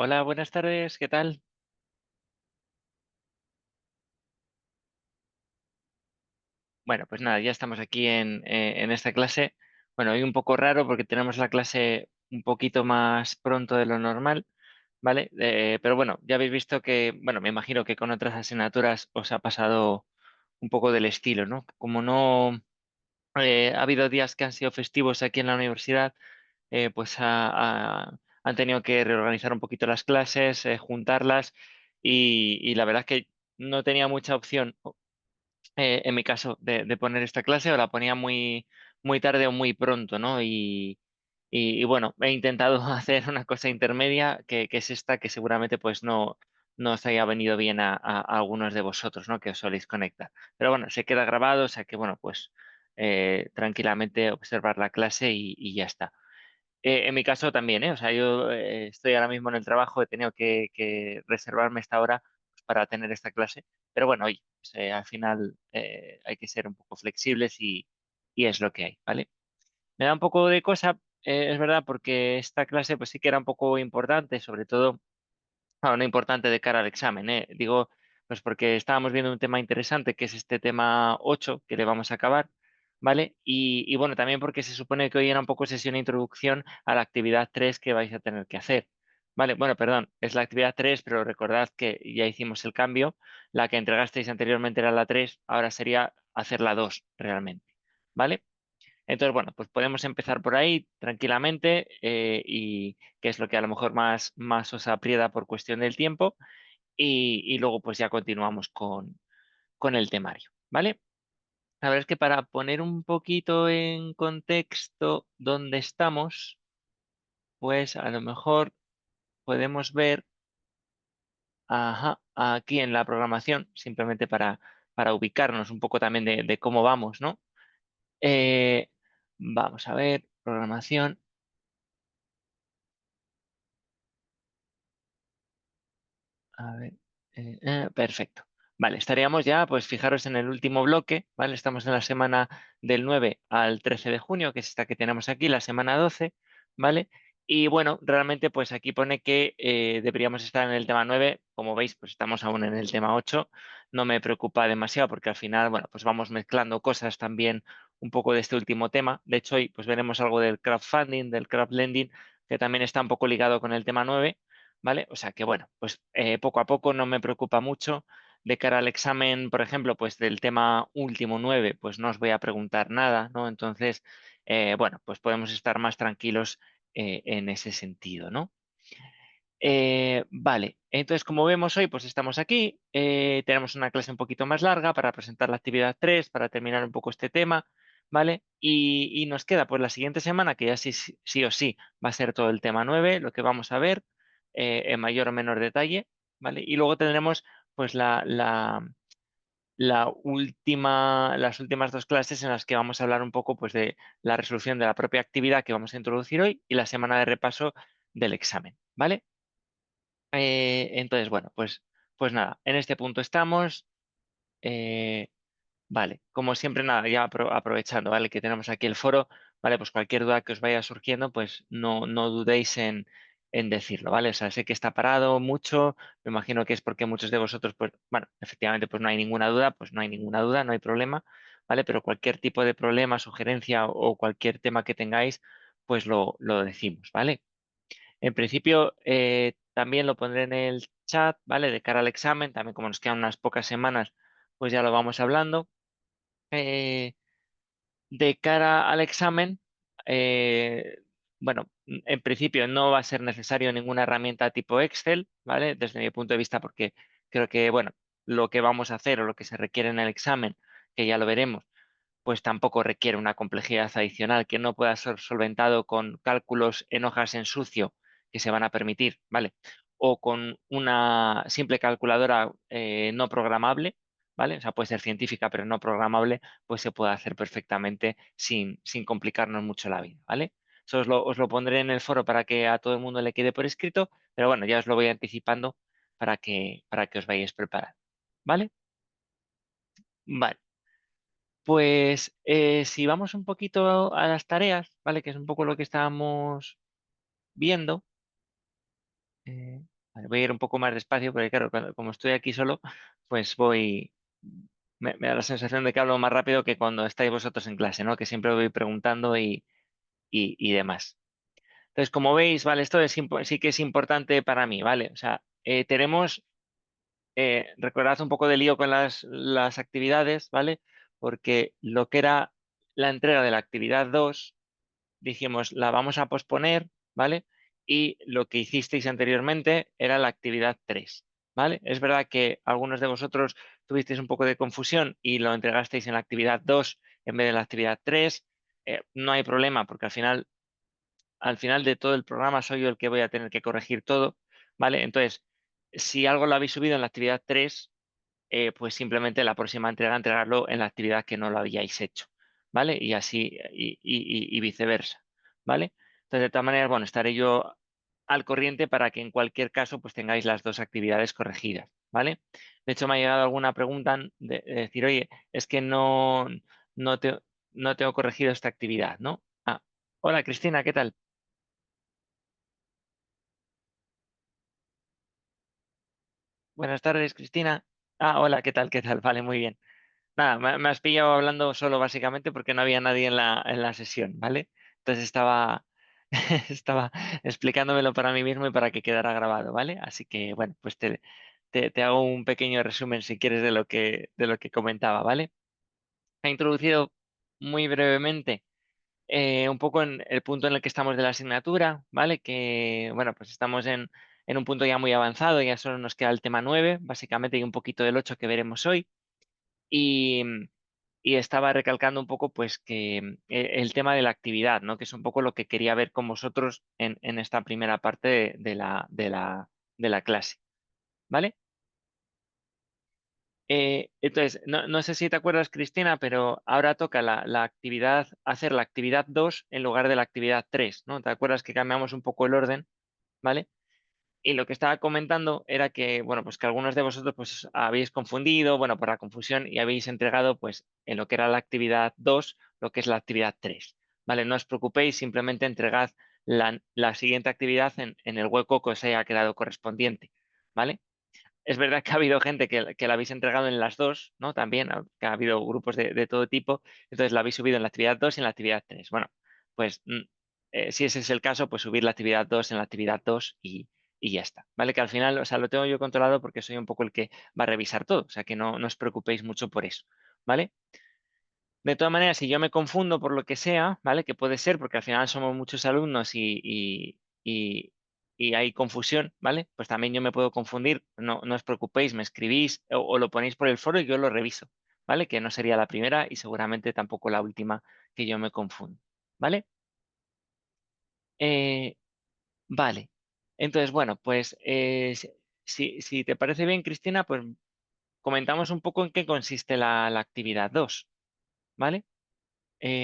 Hola, buenas tardes, ¿qué tal? Bueno, pues nada, ya estamos aquí en esta clase. Bueno, hoy un poco raro porque tenemos la clase un poquito más pronto de lo normal, ¿vale? Pero bueno, ya habéis visto que, bueno, me imagino que con otras asignaturas os ha pasado un poco del estilo, ¿no? Como no ha habido días que han sido festivos aquí en la universidad, pues han tenido que reorganizar un poquito las clases, juntarlas y la verdad es que no tenía mucha opción en mi caso, de poner esta clase o la ponía muy tarde o muy pronto, ¿no? Y bueno, he intentado hacer una cosa intermedia que es esta que seguramente pues no os haya venido bien a algunos de vosotros, ¿no? Que os soléis conectar. Pero bueno, se queda grabado, o sea que bueno, pues tranquilamente observar la clase y ya está. En mi caso también, ¿eh? O sea, yo estoy ahora mismo en el trabajo, he tenido que reservarme esta hora pues, para tener esta clase, pero bueno, oye, pues, al final hay que ser un poco flexibles y es lo que hay, ¿vale? Me da un poco de cosa, es verdad, porque esta clase pues sí que era un poco importante, sobre todo no importante de cara al examen, ¿eh? Digo, pues porque estábamos viendo un tema interesante, que es este tema 8 que le vamos a acabar, ¿vale? Y bueno, también porque se supone que hoy era un poco sesión de introducción a la actividad 3 que vais a tener que hacer. Vale, bueno, perdón, es la actividad 3 pero recordad que ya hicimos el cambio. La que entregasteis anteriormente era la 3 ahora sería hacer la 2 realmente, ¿vale? Entonces, bueno, pues podemos empezar por ahí tranquilamente y que es lo que a lo mejor más os aprieta por cuestión del tiempo y luego pues ya continuamos con el temario, ¿vale? La verdad es que para poner un poquito en contexto dónde estamos, pues a lo mejor podemos ver, ajá, aquí en la programación, simplemente para ubicarnos un poco también de cómo vamos, ¿no? Eh, vamos a ver, programación. A ver, perfecto. Vale, estaríamos ya, pues fijaros en el último bloque, ¿vale? Estamos en la semana del 9 al 13 de junio, que es esta que tenemos aquí, la semana 12, ¿vale? Y bueno, realmente pues aquí pone que deberíamos estar en el tema 9. Como veis, pues estamos aún en el tema 8. No me preocupa demasiado porque al final, bueno, pues vamos mezclando cosas también un poco de este último tema. De hecho, hoy pues veremos algo del crowdfunding, del crowdlending, que también está un poco ligado con el tema 9. ¿Vale? O sea que bueno, pues poco a poco no me preocupa mucho. De cara al examen, por ejemplo, pues del tema último 9 pues no os voy a preguntar nada, ¿no? Entonces, bueno, pues podemos estar más tranquilos en ese sentido, ¿no? Vale, entonces como vemos hoy, pues estamos aquí, tenemos una clase un poquito más larga para presentar la actividad 3 para terminar un poco este tema, ¿vale? Y nos queda pues la siguiente semana, que ya sí o sí va a ser todo el tema 9 lo que vamos a ver en mayor o menor detalle, ¿vale? Y luego tendremos pues las últimas dos clases en las que vamos a hablar un poco pues de la resolución de la propia actividad que vamos a introducir hoy y la semana de repaso del examen, ¿vale? Entonces, bueno, pues nada, en este punto estamos. eh, vale, como siempre, nada, ya aprovechando, ¿vale? Que tenemos aquí el foro, ¿vale? Pues cualquier duda que os vaya surgiendo, pues no dudéis en decirlo, ¿vale? O sea, sé que está parado mucho, me imagino que es porque muchos de vosotros, pues, bueno, efectivamente, pues no hay ninguna duda, pues no hay ninguna duda, no hay problema, ¿vale? Pero cualquier tipo de problema, sugerencia o cualquier tema que tengáis, pues lo decimos, ¿vale? En principio, también lo pondré en el chat, ¿vale? De cara al examen, también como nos quedan unas pocas semanas, pues ya lo vamos hablando. Eh, de cara al examen, bueno, en principio no va a ser necesario ninguna herramienta tipo Excel, ¿vale? Desde mi punto de vista, porque creo que, bueno, lo que vamos a hacer o lo que se requiere en el examen, que ya lo veremos, pues tampoco requiere una complejidad adicional que no pueda ser solventado con cálculos en hojas en sucio que se van a permitir, ¿vale? O con una simple calculadora no programable, ¿vale? O sea, puede ser científica pero no programable, pues se puede hacer perfectamente sin complicarnos mucho la vida, ¿vale? Eso os lo pondré en el foro para que a todo el mundo le quede por escrito, pero bueno, ya os lo voy anticipando para que os vayáis preparando, ¿vale? Vale. Pues si vamos un poquito a las tareas, ¿vale? Que es un poco lo que estábamos viendo. Eh, vale, voy a ir un poco más despacio porque, claro, como estoy aquí solo, pues voy. Me da la sensación de que hablo más rápido que cuando estáis vosotros en clase, ¿no? Que siempre voy preguntando y demás. Entonces, como veis, vale, esto sí que es importante para mí, ¿vale? O sea, tenemos, recordad un poco de lío con las actividades, ¿vale? Porque lo que era la entrega de la actividad 2 dijimos, la vamos a posponer, ¿vale? Y lo que hicisteis anteriormente era la actividad 3, ¿vale? Es verdad que algunos de vosotros tuvisteis un poco de confusión y lo entregasteis en la actividad 2 en vez de la actividad 3. No hay problema porque al final de todo el programa soy yo el que voy a tener que corregir todo, ¿vale? Entonces, si algo lo habéis subido en la actividad 3, pues simplemente la próxima entrega entregarlo en la actividad que no lo habíais hecho, ¿vale? Y así, y viceversa, ¿vale? Entonces, de todas maneras, bueno, estaré yo al corriente para que en cualquier caso, pues tengáis las dos actividades corregidas, ¿vale? De hecho, me ha llegado alguna pregunta de decir, oye, es que no, no tengo corregido esta actividad, ¿no? Ah, hola Cristina, ¿qué tal? Buenas tardes, Cristina. Ah, hola, ¿qué tal? ¿Qué tal? Vale, muy bien. Nada, me has pillado hablando solo básicamente porque no había nadie en la sesión, ¿vale? Entonces estaba, estaba explicándomelo para mí mismo y para que quedara grabado, ¿vale? Así que, bueno, pues te hago un pequeño resumen si quieres de lo que comentaba, ¿vale? He introducido muy brevemente un poco en el punto en el que estamos de la asignatura, ¿vale? Que, bueno, pues estamos en un punto ya muy avanzado, ya solo nos queda el tema 9 básicamente, y un poquito del 8 que veremos hoy. Y, y estaba recalcando un poco, pues, que el tema de la actividad, ¿no? Que es un poco lo que quería ver con vosotros en esta primera parte de la clase, ¿vale? Entonces, no sé si te acuerdas, Cristina, pero ahora toca hacer la actividad 2 en lugar de la actividad 3, ¿no? ¿Te acuerdas que cambiamos un poco el orden, ¿vale? Y lo que estaba comentando era que, bueno, pues que algunos de vosotros pues habéis confundido, bueno, por la confusión y habéis entregado pues en lo que era la actividad 2 lo que es la actividad 3, ¿vale? No os preocupéis, simplemente entregad la siguiente actividad en el hueco que os haya quedado correspondiente, ¿vale? Es verdad que ha habido gente que la habéis entregado en las dos, ¿no? También, ¿no? Que ha habido grupos de todo tipo, entonces la habéis subido en la actividad 2 y en la actividad 3. Bueno, pues si ese es el caso, pues subir la actividad 2 en la actividad 2 y ya está, ¿vale? Que al final, o sea, lo tengo yo controlado porque soy un poco el que va a revisar todo, o sea, que no os preocupéis mucho por eso, ¿vale? De todas maneras, si yo me confundo por lo que sea, ¿vale? Que puede ser porque al final somos muchos alumnos y hay confusión, ¿vale? Pues también yo me puedo confundir, no os preocupéis, me escribís o lo ponéis por el foro y yo lo reviso, ¿vale? Que no sería la primera y seguramente tampoco la última que yo me confundo, ¿vale? Eh, vale. Entonces, bueno, pues si te parece bien, Cristina, pues comentamos un poco en qué consiste la actividad 2, ¿vale?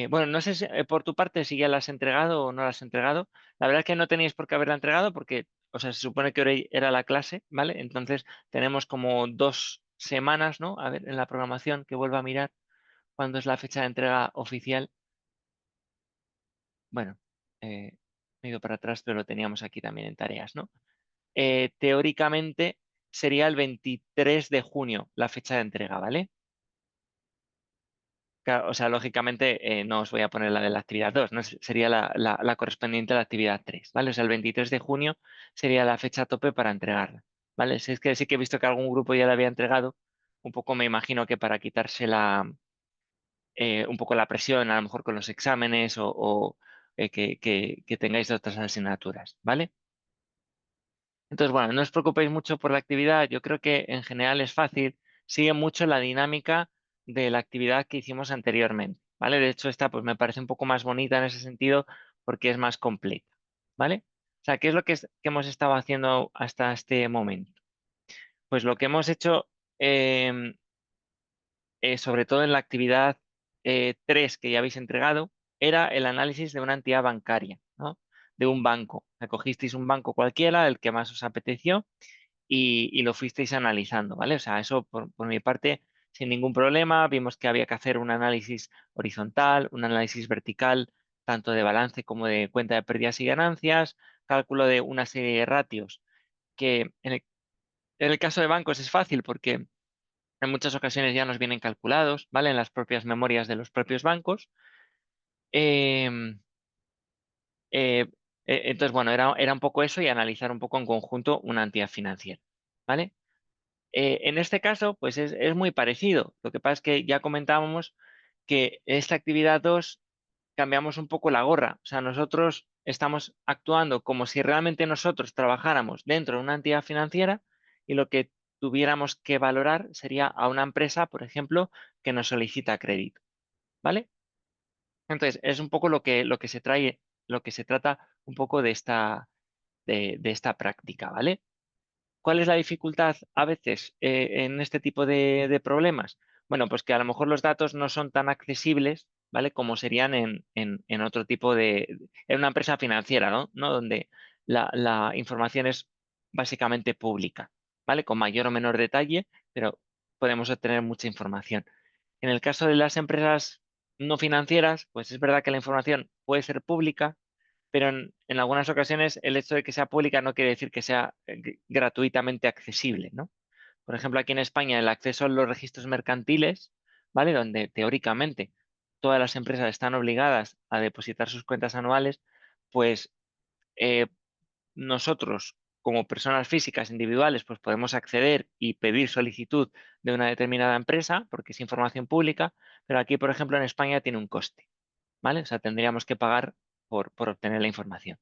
Bueno, no sé por tu parte si ya la has entregado o no la has entregado. La verdad es que no tenéis por qué haberla entregado porque, o sea, se supone que hoy era la clase, ¿vale? Entonces tenemos como 2 semanas, ¿no? A ver, en la programación que vuelva a mirar cuándo es la fecha de entrega oficial. Bueno, me he ido para atrás, pero lo teníamos aquí también en tareas, ¿no? Teóricamente sería el 23 de junio la fecha de entrega, ¿vale? Claro, o sea, lógicamente no os voy a poner la de la actividad 2, ¿no? Sería la correspondiente a la actividad 3, ¿vale? O sea, el 23 de junio sería la fecha tope para entregarla, ¿vale? Si es que sí que he visto que algún grupo ya la había entregado, un poco me imagino que para quitarse un poco la presión, a lo mejor con los exámenes o que tengáis otras asignaturas, ¿vale? Entonces, bueno, no os preocupéis mucho por la actividad. Yo creo que en general es fácil. Sigue mucho la dinámica de la actividad que hicimos anteriormente, ¿vale? De hecho, esta pues me parece un poco más bonita en ese sentido porque es más completa, ¿vale? O sea, ¿qué es lo que hemos estado haciendo hasta este momento? Pues lo que hemos hecho, em, sobre todo en la actividad 3 que ya habéis entregado, era el análisis de una entidad bancaria, ¿no? De un banco. O sea, cogisteis un banco cualquiera, el que más os apeteció y lo fuisteis analizando, ¿vale? O sea, eso por mi parte, sin ningún problema, vimos que había que hacer un análisis horizontal, un análisis vertical, tanto de balance como de cuenta de pérdidas y ganancias, cálculo de una serie de ratios que en el caso de bancos es fácil porque en muchas ocasiones ya nos vienen calculados, ¿vale? En las propias memorias de los propios bancos. Em, eh, entonces, bueno, era un poco eso y analizar un poco en conjunto una entidad financiera, ¿vale? En este caso, pues es muy parecido. Lo que pasa es que ya comentábamos que esta actividad 2 cambiamos un poco la gorra. O sea, nosotros estamos actuando como si realmente nosotros trabajáramos dentro de una entidad financiera y lo que tuviéramos que valorar sería a una empresa, por ejemplo, que nos solicita crédito, ¿vale? Entonces, es un poco lo que se trae, lo que se trata un poco de esta práctica, ¿vale? ¿Cuál es la dificultad a veces en este tipo de problemas? Bueno, pues que a lo mejor los datos no son tan accesibles, ¿vale? Como serían en otro tipo en una empresa financiera, ¿no? ¿No? Donde la información es básicamente pública, ¿vale? Con mayor o menor detalle, pero podemos obtener mucha información. En el caso de las empresas no financieras, pues es verdad que la información puede ser pública, pero en algunas ocasiones el hecho de que sea pública no quiere decir que sea gratuitamente accesible, ¿no? Por ejemplo, aquí en España el acceso a los registros mercantiles, ¿vale? Donde teóricamente todas las empresas están obligadas a depositar sus cuentas anuales, pues eh, nosotros como personas físicas individuales pues podemos acceder y pedir solicitud de una determinada empresa porque es información pública, pero aquí, por ejemplo, en España tiene un coste, ¿vale? O sea, tendríamos que pagar por obtener la información.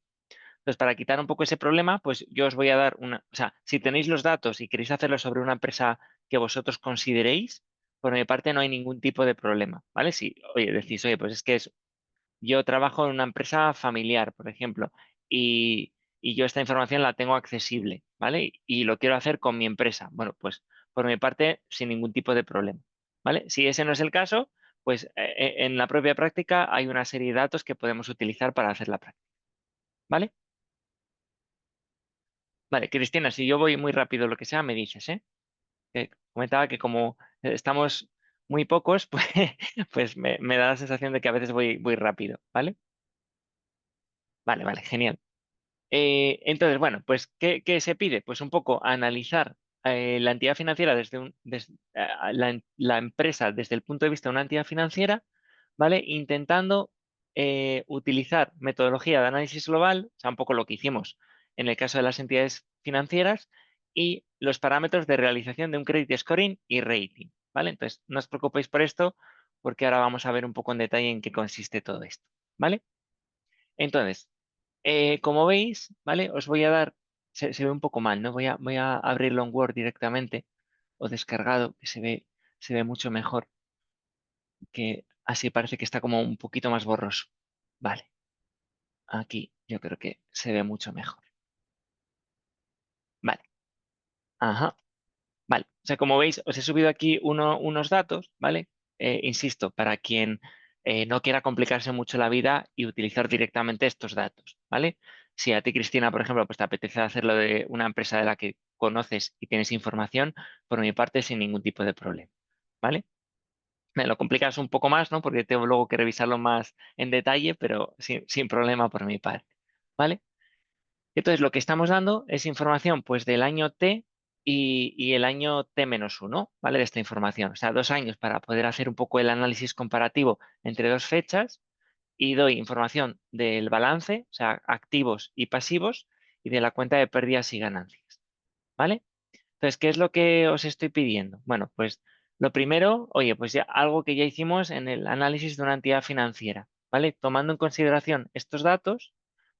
Entonces, para quitar un poco ese problema, pues yo os voy a dar o sea, si tenéis los datos y queréis hacerlo sobre una empresa que vosotros consideréis, por mi parte no hay ningún tipo de problema, ¿vale? Si, oye, decís, oye, pues es que yo trabajo en una empresa familiar, por ejemplo, y yo esta información la tengo accesible, ¿vale? Y lo quiero hacer con mi empresa. Bueno, pues por mi parte, sin ningún tipo de problema, ¿vale? Si ese no es el caso, pues en la propia práctica hay una serie de datos que podemos utilizar para hacer la práctica, ¿vale? Vale, Cristina, si yo voy muy rápido, lo que sea, me dices, ¿eh? Que comentaba que como estamos muy pocos, pues, pues me da la sensación de que a veces voy rápido, ¿vale? Vale, vale, genial. Entonces, bueno, pues, ¿qué se pide? Pues un poco analizar la entidad financiera la empresa desde el punto de vista de una entidad financiera, ¿vale? Intentando utilizar metodología de análisis global, o sea, un poco lo que hicimos en el caso de las entidades financieras, y los parámetros de realización de un credit scoring y rating, ¿vale? Entonces, no os preocupéis por esto, porque ahora vamos a ver un poco en detalle en qué consiste todo esto, ¿vale? Entonces, como veis, ¿vale? Os voy a dar, se ve un poco mal, ¿no? Voy a abrirlo en Word directamente o descargado, que se ve mucho mejor, que así parece que está como un poquito más borroso. Vale, aquí yo creo que se ve mucho mejor. Vale, ajá, vale. O sea, como veis, os he subido aquí unos datos, ¿vale? Insisto, para quien no quiera complicarse mucho la vida y utilizar directamente estos datos, ¿vale? Si a ti, Cristina, por ejemplo, pues te apetece hacerlo de una empresa de la que conoces y tienes información, por mi parte, sin ningún tipo de problema, ¿vale? Me lo complicas un poco más, ¿no? Porque tengo luego que revisarlo más en detalle, pero sin problema por mi parte, ¿vale? Entonces, lo que estamos dando es información pues del año T y el año T-1, ¿vale? De esta información. O sea, 2 años para poder hacer un poco el análisis comparativo entre dos fechas y doy información del balance, o sea, activos y pasivos, y de la cuenta de pérdidas y ganancias, ¿vale? Entonces, ¿qué es lo que os estoy pidiendo? Bueno, pues lo primero, oye, pues ya algo que ya hicimos en el análisis de una entidad financiera, ¿vale? Tomando en consideración estos datos,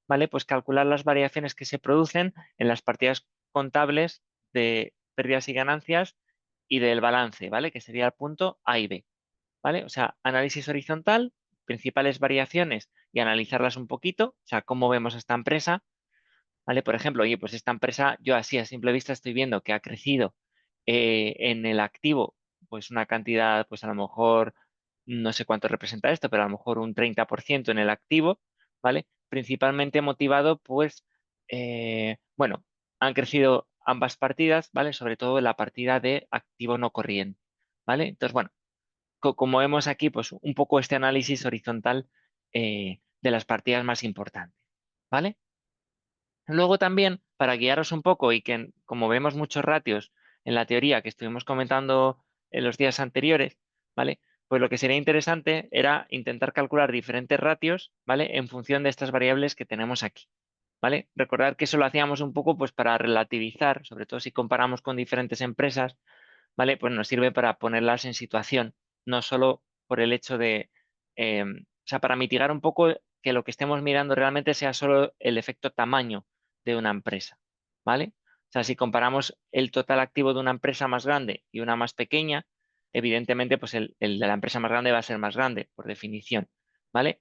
¿vale? Pues calcular las variaciones que se producen en las partidas contables de pérdidas y ganancias y del balance, ¿vale? Que sería el punto A y B, ¿vale? O sea, análisis horizontal, principales variaciones y analizarlas un poquito, o sea, cómo vemos a esta empresa, ¿vale? Por ejemplo, oye, pues esta empresa, yo así a simple vista estoy viendo que ha crecido en el activo, pues una cantidad, pues a lo mejor, no sé cuánto representa esto, pero a lo mejor un 30% en el activo, ¿vale? Principalmente motivado, pues, bueno, han crecido ambas partidas, ¿vale? Sobre todo la partida de activo no corriente, ¿vale? Entonces, bueno, como vemos aquí, pues un poco este análisis horizontal de las partidas más importantes, ¿vale? Luego también, para guiaros un poco y que como vemos muchos ratios en la teoría que estuvimos comentando en los días anteriores, ¿vale? Pues lo que sería interesante era intentar calcular diferentes ratios, ¿vale? En función de estas variables que tenemos aquí, ¿vale? Recordar que eso lo hacíamos un poco pues para relativizar, sobre todo si comparamos con diferentes empresas, ¿vale? Pues nos sirve para ponerlas en situación, no solo por el hecho de, o sea, para mitigar un poco que lo que estemos mirando realmente sea solo el efecto tamaño de una empresa, ¿vale? O sea, si comparamos el total activo de una empresa más grande y una más pequeña, evidentemente, pues el de la empresa más grande va a ser más grande, por definición, ¿vale?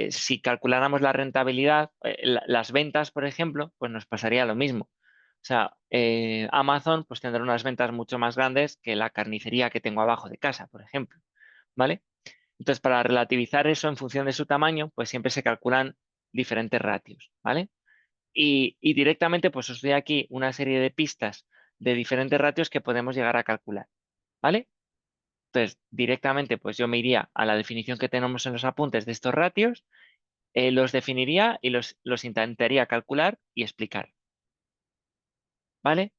Si calculáramos la rentabilidad, las ventas, por ejemplo, pues nos pasaría lo mismo. O sea, Amazon pues tendrá unas ventas mucho más grandes que la carnicería que tengo abajo de casa, por ejemplo, ¿vale? Entonces, para relativizar eso en función de su tamaño, pues siempre se calculan diferentes ratios, ¿vale? Y directamente, pues os doy aquí una serie de pistas de diferentes ratios que podemos llegar a calcular, ¿vale? Entonces, directamente, pues yo me iría a la definición que tenemos en los apuntes de estos ratios, los definiría y los intentaría calcular y explicar, ¿vale?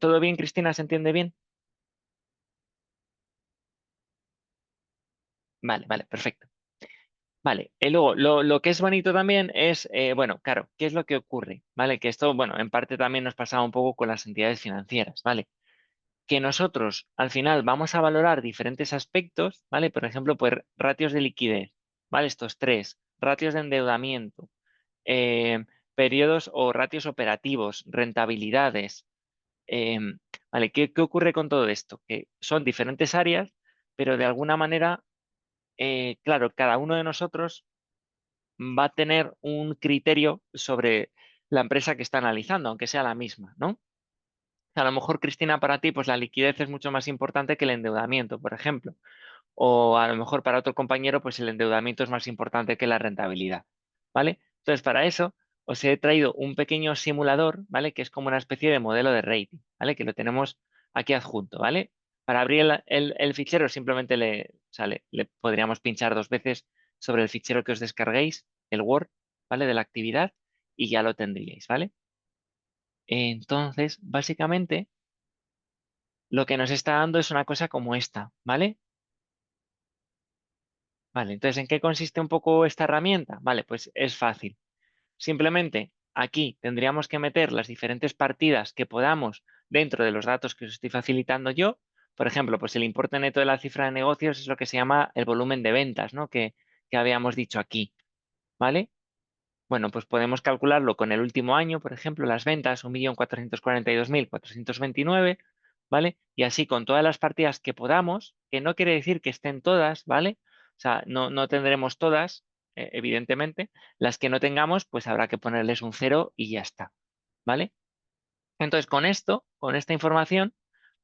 ¿Todo bien, Cristina? ¿Se entiende bien? Vale, vale, perfecto. Vale, y luego lo que es bonito también es, bueno, claro, ¿qué es lo que ocurre? ¿Vale? Que esto, bueno, en parte también nos pasaba un poco con las entidades financieras, ¿vale? Que nosotros al final vamos a valorar diferentes aspectos, ¿vale? Por ejemplo, pues ratios de liquidez, ¿vale? Estos tres, ratios de endeudamiento, periodos o ratios operativos, rentabilidades. ¿Vale? ¿Qué ocurre con todo esto? Que son diferentes áreas, pero de alguna manera, claro, cada uno de nosotros va a tener un criterio sobre la empresa que está analizando, aunque sea la misma, ¿no? A lo mejor, Cristina, para ti, pues la liquidez es mucho más importante que el endeudamiento, por ejemplo. O a lo mejor para otro compañero, pues el endeudamiento es más importante que la rentabilidad, ¿vale? Entonces, para eso os he traído un pequeño simulador, ¿vale? Que es como una especie de modelo de rating, ¿vale? Que lo tenemos aquí adjunto, ¿vale? Para abrir el fichero simplemente le podríamos pinchar dos veces sobre el fichero que os descarguéis, el Word, ¿vale? De la actividad y ya lo tendríais, ¿vale? Entonces, básicamente, lo que nos está dando es una cosa como esta, ¿vale? Vale, entonces, ¿en qué consiste un poco esta herramienta? Vale, pues es fácil. Simplemente aquí tendríamos que meter las diferentes partidas que podamos dentro de los datos que os estoy facilitando yo. Por ejemplo, pues el importe neto de la cifra de negocios es lo que se llama el volumen de ventas, ¿no? Que habíamos dicho aquí, ¿vale? Bueno, pues podemos calcularlo con el último año, por ejemplo, las ventas, 1.442.429, ¿vale? Y así con todas las partidas que podamos, que no quiere decir que estén todas, ¿vale? O sea, no tendremos todas, evidentemente. Las que no tengamos, pues habrá que ponerles un cero y ya está, ¿vale? Entonces, con esto, con esta información,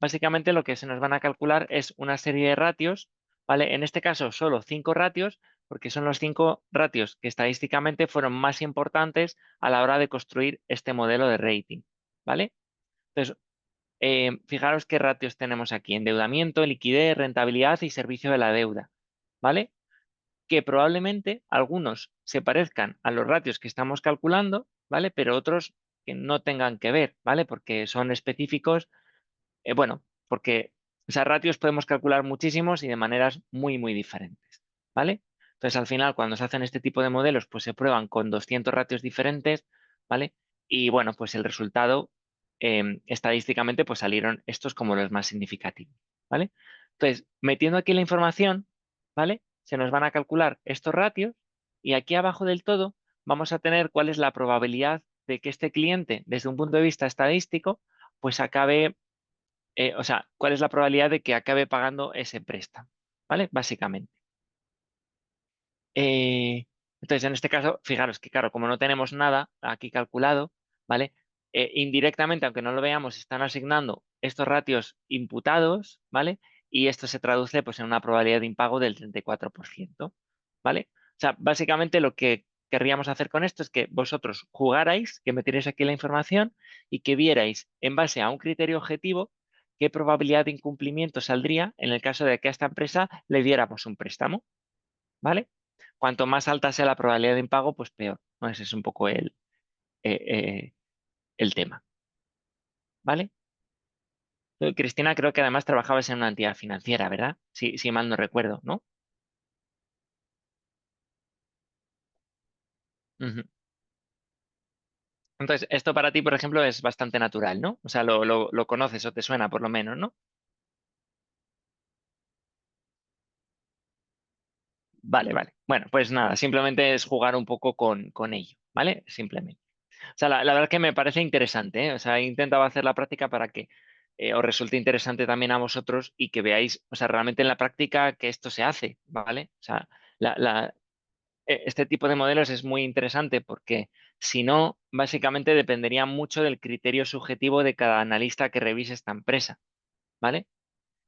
básicamente lo que se nos van a calcular es una serie de ratios, ¿vale? En este caso, solo 5 ratios, porque son los 5 ratios que estadísticamente fueron más importantes a la hora de construir este modelo de rating, ¿vale? Entonces, fijaros qué ratios tenemos aquí: endeudamiento, liquidez, rentabilidad y servicio de la deuda, ¿vale? Que probablemente algunos se parezcan a los ratios que estamos calculando, ¿vale? Pero otros que no tengan que ver, ¿vale? Porque son específicos, bueno, porque, o sea, ratios podemos calcular muchísimos y de maneras muy, muy diferentes, ¿vale? Entonces, al final, cuando se hacen este tipo de modelos, pues se prueban con 200 ratios diferentes, ¿vale? Y bueno, pues el resultado, estadísticamente, pues salieron estos como los más significativos, ¿vale? Entonces, metiendo aquí la información, ¿vale? Se nos van a calcular estos ratios y aquí abajo del todo vamos a tener cuál es la probabilidad de que este cliente, desde un punto de vista estadístico, pues acabe, o sea, cuál es la probabilidad de que acabe pagando ese préstamo, ¿vale? Básicamente. Eh, entonces, en este caso, fijaros que, claro, como no tenemos nada aquí calculado, ¿vale? Indirectamente, aunque no lo veamos, están asignando estos ratios imputados, ¿vale? Y esto se traduce, pues, en una probabilidad de impago del 34%, ¿vale? O sea, básicamente lo que querríamos hacer con esto es que vosotros jugarais, que metierais aquí la información y que vierais, en base a un criterio objetivo, qué probabilidad de incumplimiento saldría en el caso de que a esta empresa le diéramos un préstamo, ¿vale? Cuanto más alta sea la probabilidad de impago, pues peor. ¿no? Ese es un poco eh, eh, el tema, ¿vale? Tú, Cristina, creo que además trabajabas en una entidad financiera, ¿verdad? Sí, si mal no recuerdo, ¿no? Ujú. Entonces, esto para ti, por ejemplo, es bastante natural, ¿no? O sea, lo conoces o te suena por lo menos, ¿no? Vale, vale. Bueno, pues nada, simplemente es jugar un poco con ello, ¿vale? Simplemente. O sea, la verdad que me parece interesante, ¿eh? O sea, he intentado hacer la práctica para que os resulte interesante también a vosotros y que veáis, o sea, realmente en la práctica que esto se hace, ¿vale? O sea, este tipo de modelos es muy interesante porque si no, básicamente dependería mucho del criterio subjetivo de cada analista que revise esta empresa, ¿vale?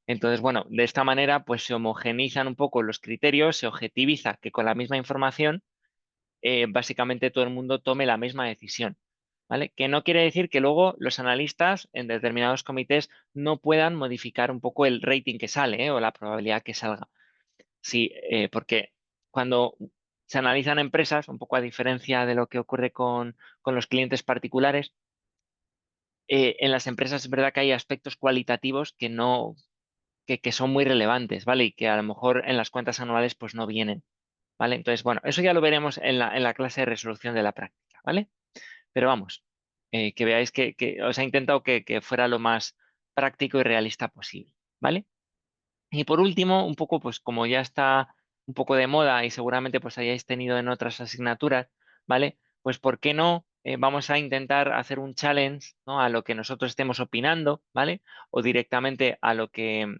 Entonces, bueno, de esta manera, pues se homogeneizan un poco los criterios, se objetiviza que con la misma información básicamente todo el mundo tome la misma decisión, ¿vale? Que no quiere decir que luego los analistas en determinados comités no puedan modificar un poco el rating que sale, o la probabilidad que salga. Sí, porque cuando se analizan empresas, un poco a diferencia de lo que ocurre con los clientes particulares, en las empresas es verdad que hay aspectos cualitativos que no, que son muy relevantes, ¿vale? Y que a lo mejor en las cuentas anuales pues no vienen, ¿vale? Entonces, bueno, eso ya lo veremos en la clase de resolución de la práctica, ¿vale? Pero vamos, que veáis que os ha intentado que fuera lo más práctico y realista posible, ¿vale? Y por último, un poco, pues como ya está un poco de moda y seguramente pues hayáis tenido en otras asignaturas, ¿vale? Pues ¿por qué no? Vamos a intentar hacer un challenge, ¿no? A lo que nosotros estemos opinando, ¿vale? O directamente a lo que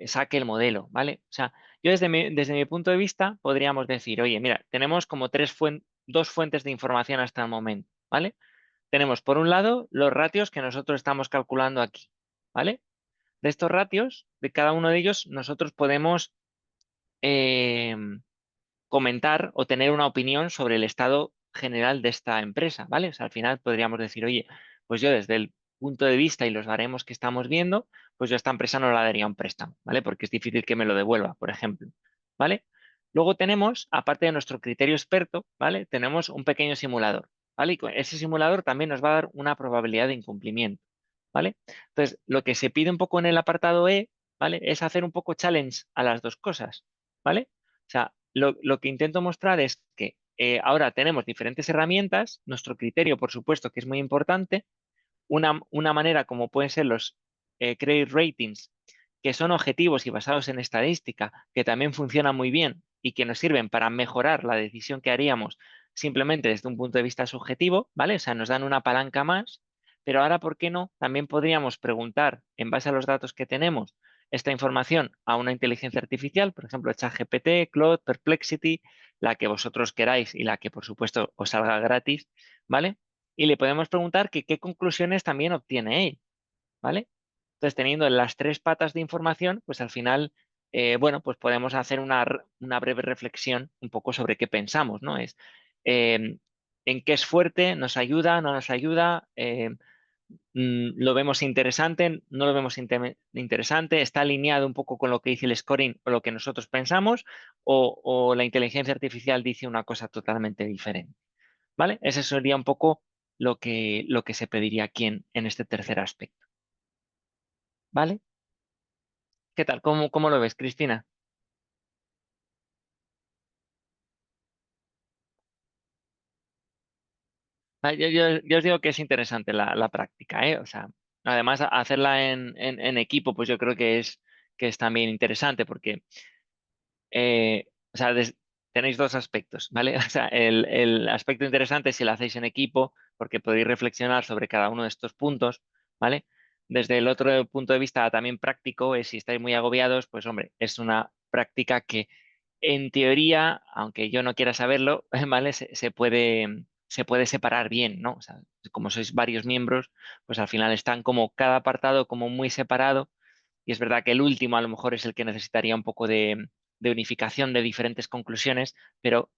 saque el modelo, ¿vale? O sea, yo desde mi punto de vista podríamos decir, oye, mira, tenemos como dos fuentes de información hasta el momento, ¿vale? Tenemos por un lado los ratios que nosotros estamos calculando aquí, ¿vale? De estos ratios, de cada uno de ellos, nosotros podemos eh, comentar o tener una opinión sobre el estado general de esta empresa, ¿vale? O sea, al final podríamos decir, oye, pues yo desde el punto de vista y los baremos que estamos viendo, pues yo a esta empresa no la daría un préstamo, ¿vale? Porque es difícil que me lo devuelva, por ejemplo, ¿vale? Luego tenemos, aparte de nuestro criterio experto, ¿vale? Tenemos un pequeño simulador, ¿vale? Y ese simulador también nos va a dar una probabilidad de incumplimiento, ¿vale? Entonces, lo que se pide un poco en el apartado E, ¿vale? Es hacer un poco challenge a las dos cosas, ¿vale? O sea, lo que intento mostrar es que ahora tenemos diferentes herramientas, nuestro criterio, por supuesto, que es muy importante, una manera como pueden ser los credit ratings, que son objetivos y basados en estadística, que también funcionan muy bien y que nos sirven para mejorar la decisión que haríamos simplemente desde un punto de vista subjetivo, ¿vale? O sea, nos dan una palanca más, pero ahora, ¿por qué no? También podríamos preguntar, en base a los datos que tenemos, esta información a una inteligencia artificial, por ejemplo, ChatGPT, Claude, Perplexity, la que vosotros queráis y la que, por supuesto, os salga gratis, ¿vale? Y le podemos preguntar que qué conclusiones también obtiene él, ¿vale? Entonces, teniendo las tres patas de información, pues al final, bueno, pues podemos hacer una breve reflexión un poco sobre qué pensamos, ¿no? Eh, en qué es fuerte, nos ayuda, no nos ayuda, lo vemos interesante, no lo vemos interesante, está alineado un poco con lo que dice el scoring o lo que nosotros pensamos, o la inteligencia artificial dice una cosa totalmente diferente, ¿vale? Ese sería un poco lo que se pediría aquí en este tercer aspecto, ¿vale? ¿Qué tal? ¿Cómo lo ves, Cristina? Yo os digo que es interesante la práctica, ¿eh? O sea, además hacerla en equipo, pues yo creo que es también interesante porque, o sea, tenéis dos aspectos, ¿vale? O sea, el aspecto interesante es si lo hacéis en equipo, porque podéis reflexionar sobre cada uno de estos puntos, ¿vale? Desde el otro punto de vista también práctico, es si estáis muy agobiados, pues hombre, es una práctica que en teoría, aunque yo no quiera saberlo, ¿vale? Se puede separar bien, ¿no? O sea, como sois varios miembros, pues al final están como cada apartado como muy separado y es verdad que el último a lo mejor es el que necesitaría un poco de unificación de diferentes conclusiones, pero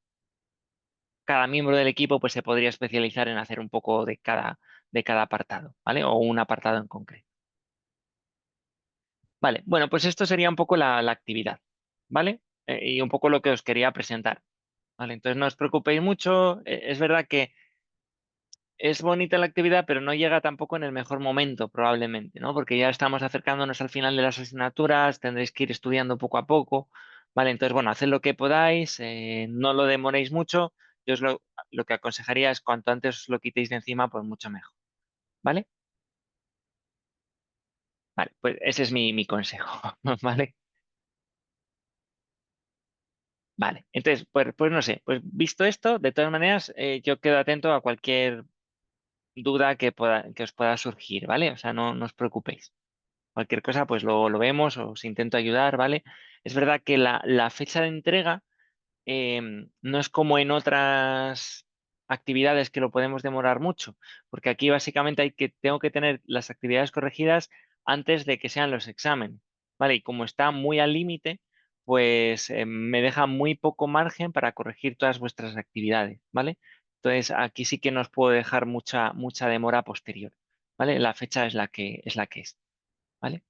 cada miembro del equipo pues se podría especializar en hacer un poco de cada apartado, ¿vale? O un apartado en concreto. Vale, bueno, pues esto sería un poco la actividad, ¿vale? Y un poco lo que os quería presentar. ¿vale? Entonces no os preocupéis mucho. Es verdad que es bonita la actividad, pero no llega tampoco en el mejor momento, probablemente, ¿no? Porque ya estamos acercándonos al final de las asignaturas, tendréis que ir estudiando poco a poco, ¿vale? Entonces, bueno, haced lo que podáis, no lo demoréis mucho. Yo lo que aconsejaría es cuanto antes os lo quitéis de encima, pues mucho mejor, ¿vale? Vale, pues ese es mi consejo, ¿vale? Vale, entonces, pues no sé, pues visto esto, de todas maneras, yo quedo atento a cualquier duda que os pueda surgir, ¿vale? O sea, no os preocupéis. Cualquier cosa, pues lo vemos, os intento ayudar, ¿vale? Es verdad que la fecha de entrega no es como en otras actividades que lo podemos demorar mucho, porque aquí básicamente tengo que tener las actividades corregidas antes de que sean los exámenes, ¿vale? Y como está muy al límite, pues me deja muy poco margen para corregir todas vuestras actividades, ¿vale? Entonces aquí sí que nos puedo dejar mucha demora posterior, ¿vale? La fecha es la que es, ¿vale?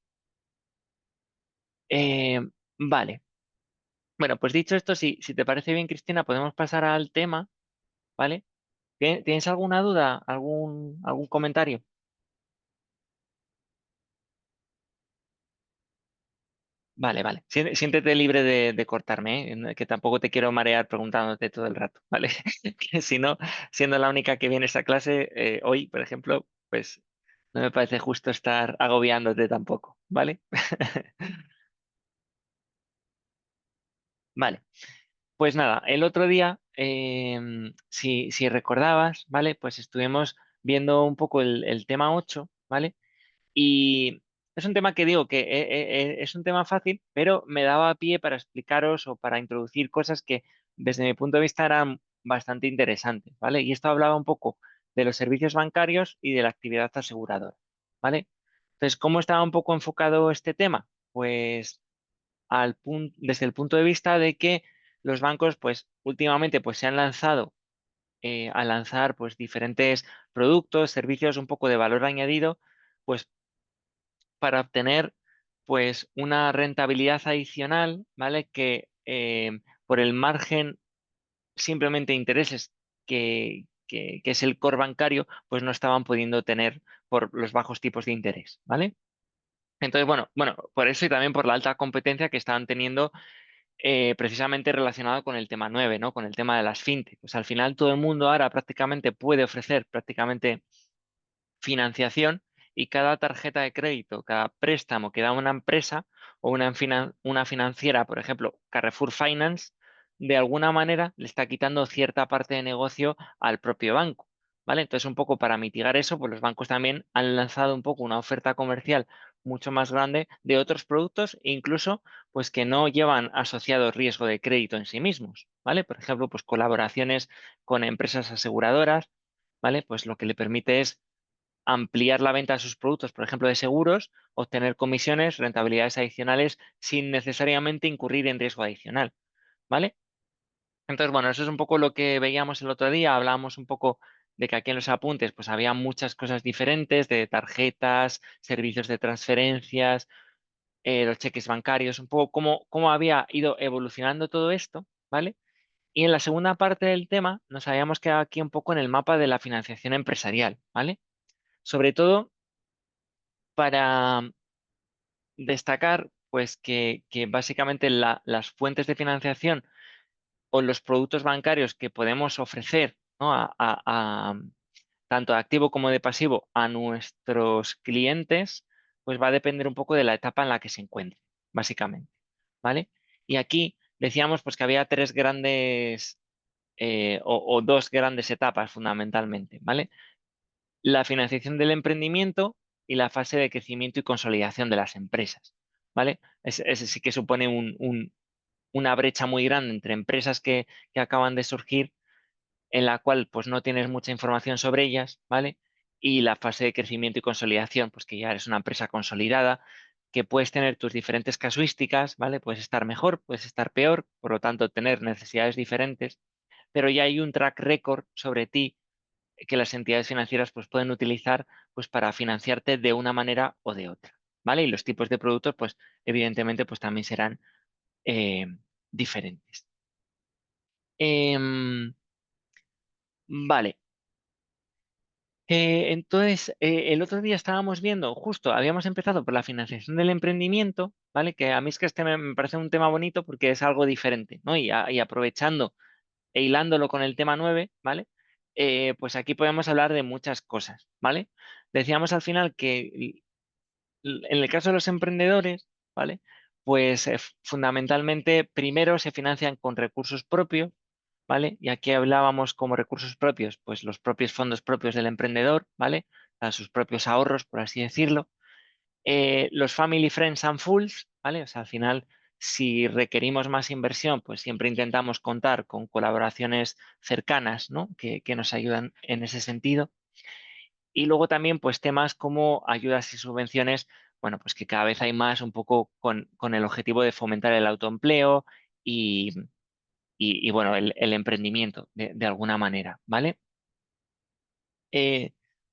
Eh, vale. Bueno, pues dicho esto, si te parece bien, Cristina, podemos pasar al tema, ¿vale? ¿Tienes alguna duda? ¿Algún comentario? Vale, vale. Siéntete libre de cortarme, ¿eh? Que tampoco te quiero marear preguntándote todo el rato, ¿vale? Que si no, siendo la única que viene a esta clase hoy, por ejemplo, pues no me parece justo estar agobiándote tampoco, ¿vale? Vale. Pues nada, el otro día, si recordabas, ¿vale? Pues estuvimos viendo un poco el tema 8, ¿vale? Y es un tema que digo que es un tema fácil, pero me daba pie para explicaros o para introducir cosas que desde mi punto de vista eran bastante interesantes, ¿vale? Y esto hablaba un poco de los servicios bancarios y de la actividad aseguradora, ¿vale? Entonces, ¿cómo estaba un poco enfocado este tema? Pues desde el punto de vista de que los bancos, pues últimamente, pues se han lanzado a lanzar pues diferentes productos, servicios un poco de valor añadido, pues para obtener pues una rentabilidad adicional, ¿vale? Que por el margen simplemente intereses que es el core bancario, pues no estaban pudiendo tener por los bajos tipos de interés, ¿vale? Entonces, bueno, por eso y también por la alta competencia que estaban teniendo precisamente relacionado con el tema 9, ¿no? Con el tema de las fintech. Pues al final todo el mundo ahora prácticamente puede ofrecer prácticamente financiación y cada tarjeta de crédito, cada préstamo que da una empresa o una financiera, por ejemplo, Carrefour Finance, de alguna manera le está quitando cierta parte de negocio al propio banco. ¿Vale? Entonces, un poco para mitigar eso, pues los bancos también han lanzado un poco una oferta comercial mucho más grande de otros productos, incluso pues que no llevan asociado riesgo de crédito en sí mismos, ¿vale? Por ejemplo, pues colaboraciones con empresas aseguradoras, ¿vale? Pues lo que le permite es ampliar la venta de sus productos, por ejemplo, de seguros, obtener comisiones, rentabilidades adicionales sin necesariamente incurrir en riesgo adicional, ¿vale? Entonces, bueno, eso es un poco lo que veíamos el otro día. Hablábamos un poco de que aquí en los apuntes pues había muchas cosas diferentes de tarjetas, servicios de transferencias, los cheques bancarios, un poco cómo había ido evolucionando todo esto, ¿vale? Y en la segunda parte del tema nos habíamos quedado aquí un poco en el mapa de la financiación empresarial, ¿vale? Sobre todo para destacar pues que básicamente las fuentes de financiación o los productos bancarios que podemos ofrecer, ¿no? Tanto de activo como de pasivo a nuestros clientes, pues va a depender un poco de la etapa en la que se encuentre, básicamente, ¿vale? Y aquí decíamos pues que había tres grandes o dos grandes etapas fundamentalmente, ¿vale? La financiación del emprendimiento y la fase de crecimiento y consolidación de las empresas, ¿vale? Ese sí que supone una brecha muy grande entre empresas que acaban de surgir, en la cual pues no tienes mucha información sobre ellas, ¿vale? Y la fase de crecimiento y consolidación, pues que ya eres una empresa consolidada, que puedes tener tus diferentes casuísticas, ¿vale? Puedes estar mejor, puedes estar peor, por lo tanto tener necesidades diferentes, pero ya hay un track record sobre ti que las entidades financieras pues pueden utilizar pues para financiarte de una manera o de otra, ¿vale? Y los tipos de productos pues evidentemente pues también serán eh, diferentes. Em, vale. Entonces, el otro día estábamos viendo, justo habíamos empezado por la financiación del emprendimiento, ¿vale? Que a mí es que este me parece un tema bonito porque es algo diferente, ¿no? Y aprovechando e hilándolo con el tema 9, ¿vale? Pues aquí podemos hablar de muchas cosas, ¿vale? Decíamos al final que en el caso de los emprendedores, ¿vale? Pues fundamentalmente primero se financian con recursos propios, ¿vale? Y aquí hablábamos como recursos propios, pues los propios fondos propios del emprendedor, ¿vale? A sus propios ahorros, por así decirlo. Los family, friends and fools, ¿vale? O sea, al final, si requerimos más inversión, pues siempre intentamos contar con colaboraciones cercanas, ¿no? Que nos ayudan en ese sentido. Y luego también, pues temas como ayudas y subvenciones, bueno, pues que cada vez hay más un poco con el objetivo de fomentar el autoempleo y, y, bueno, el emprendimiento de alguna manera, ¿vale? O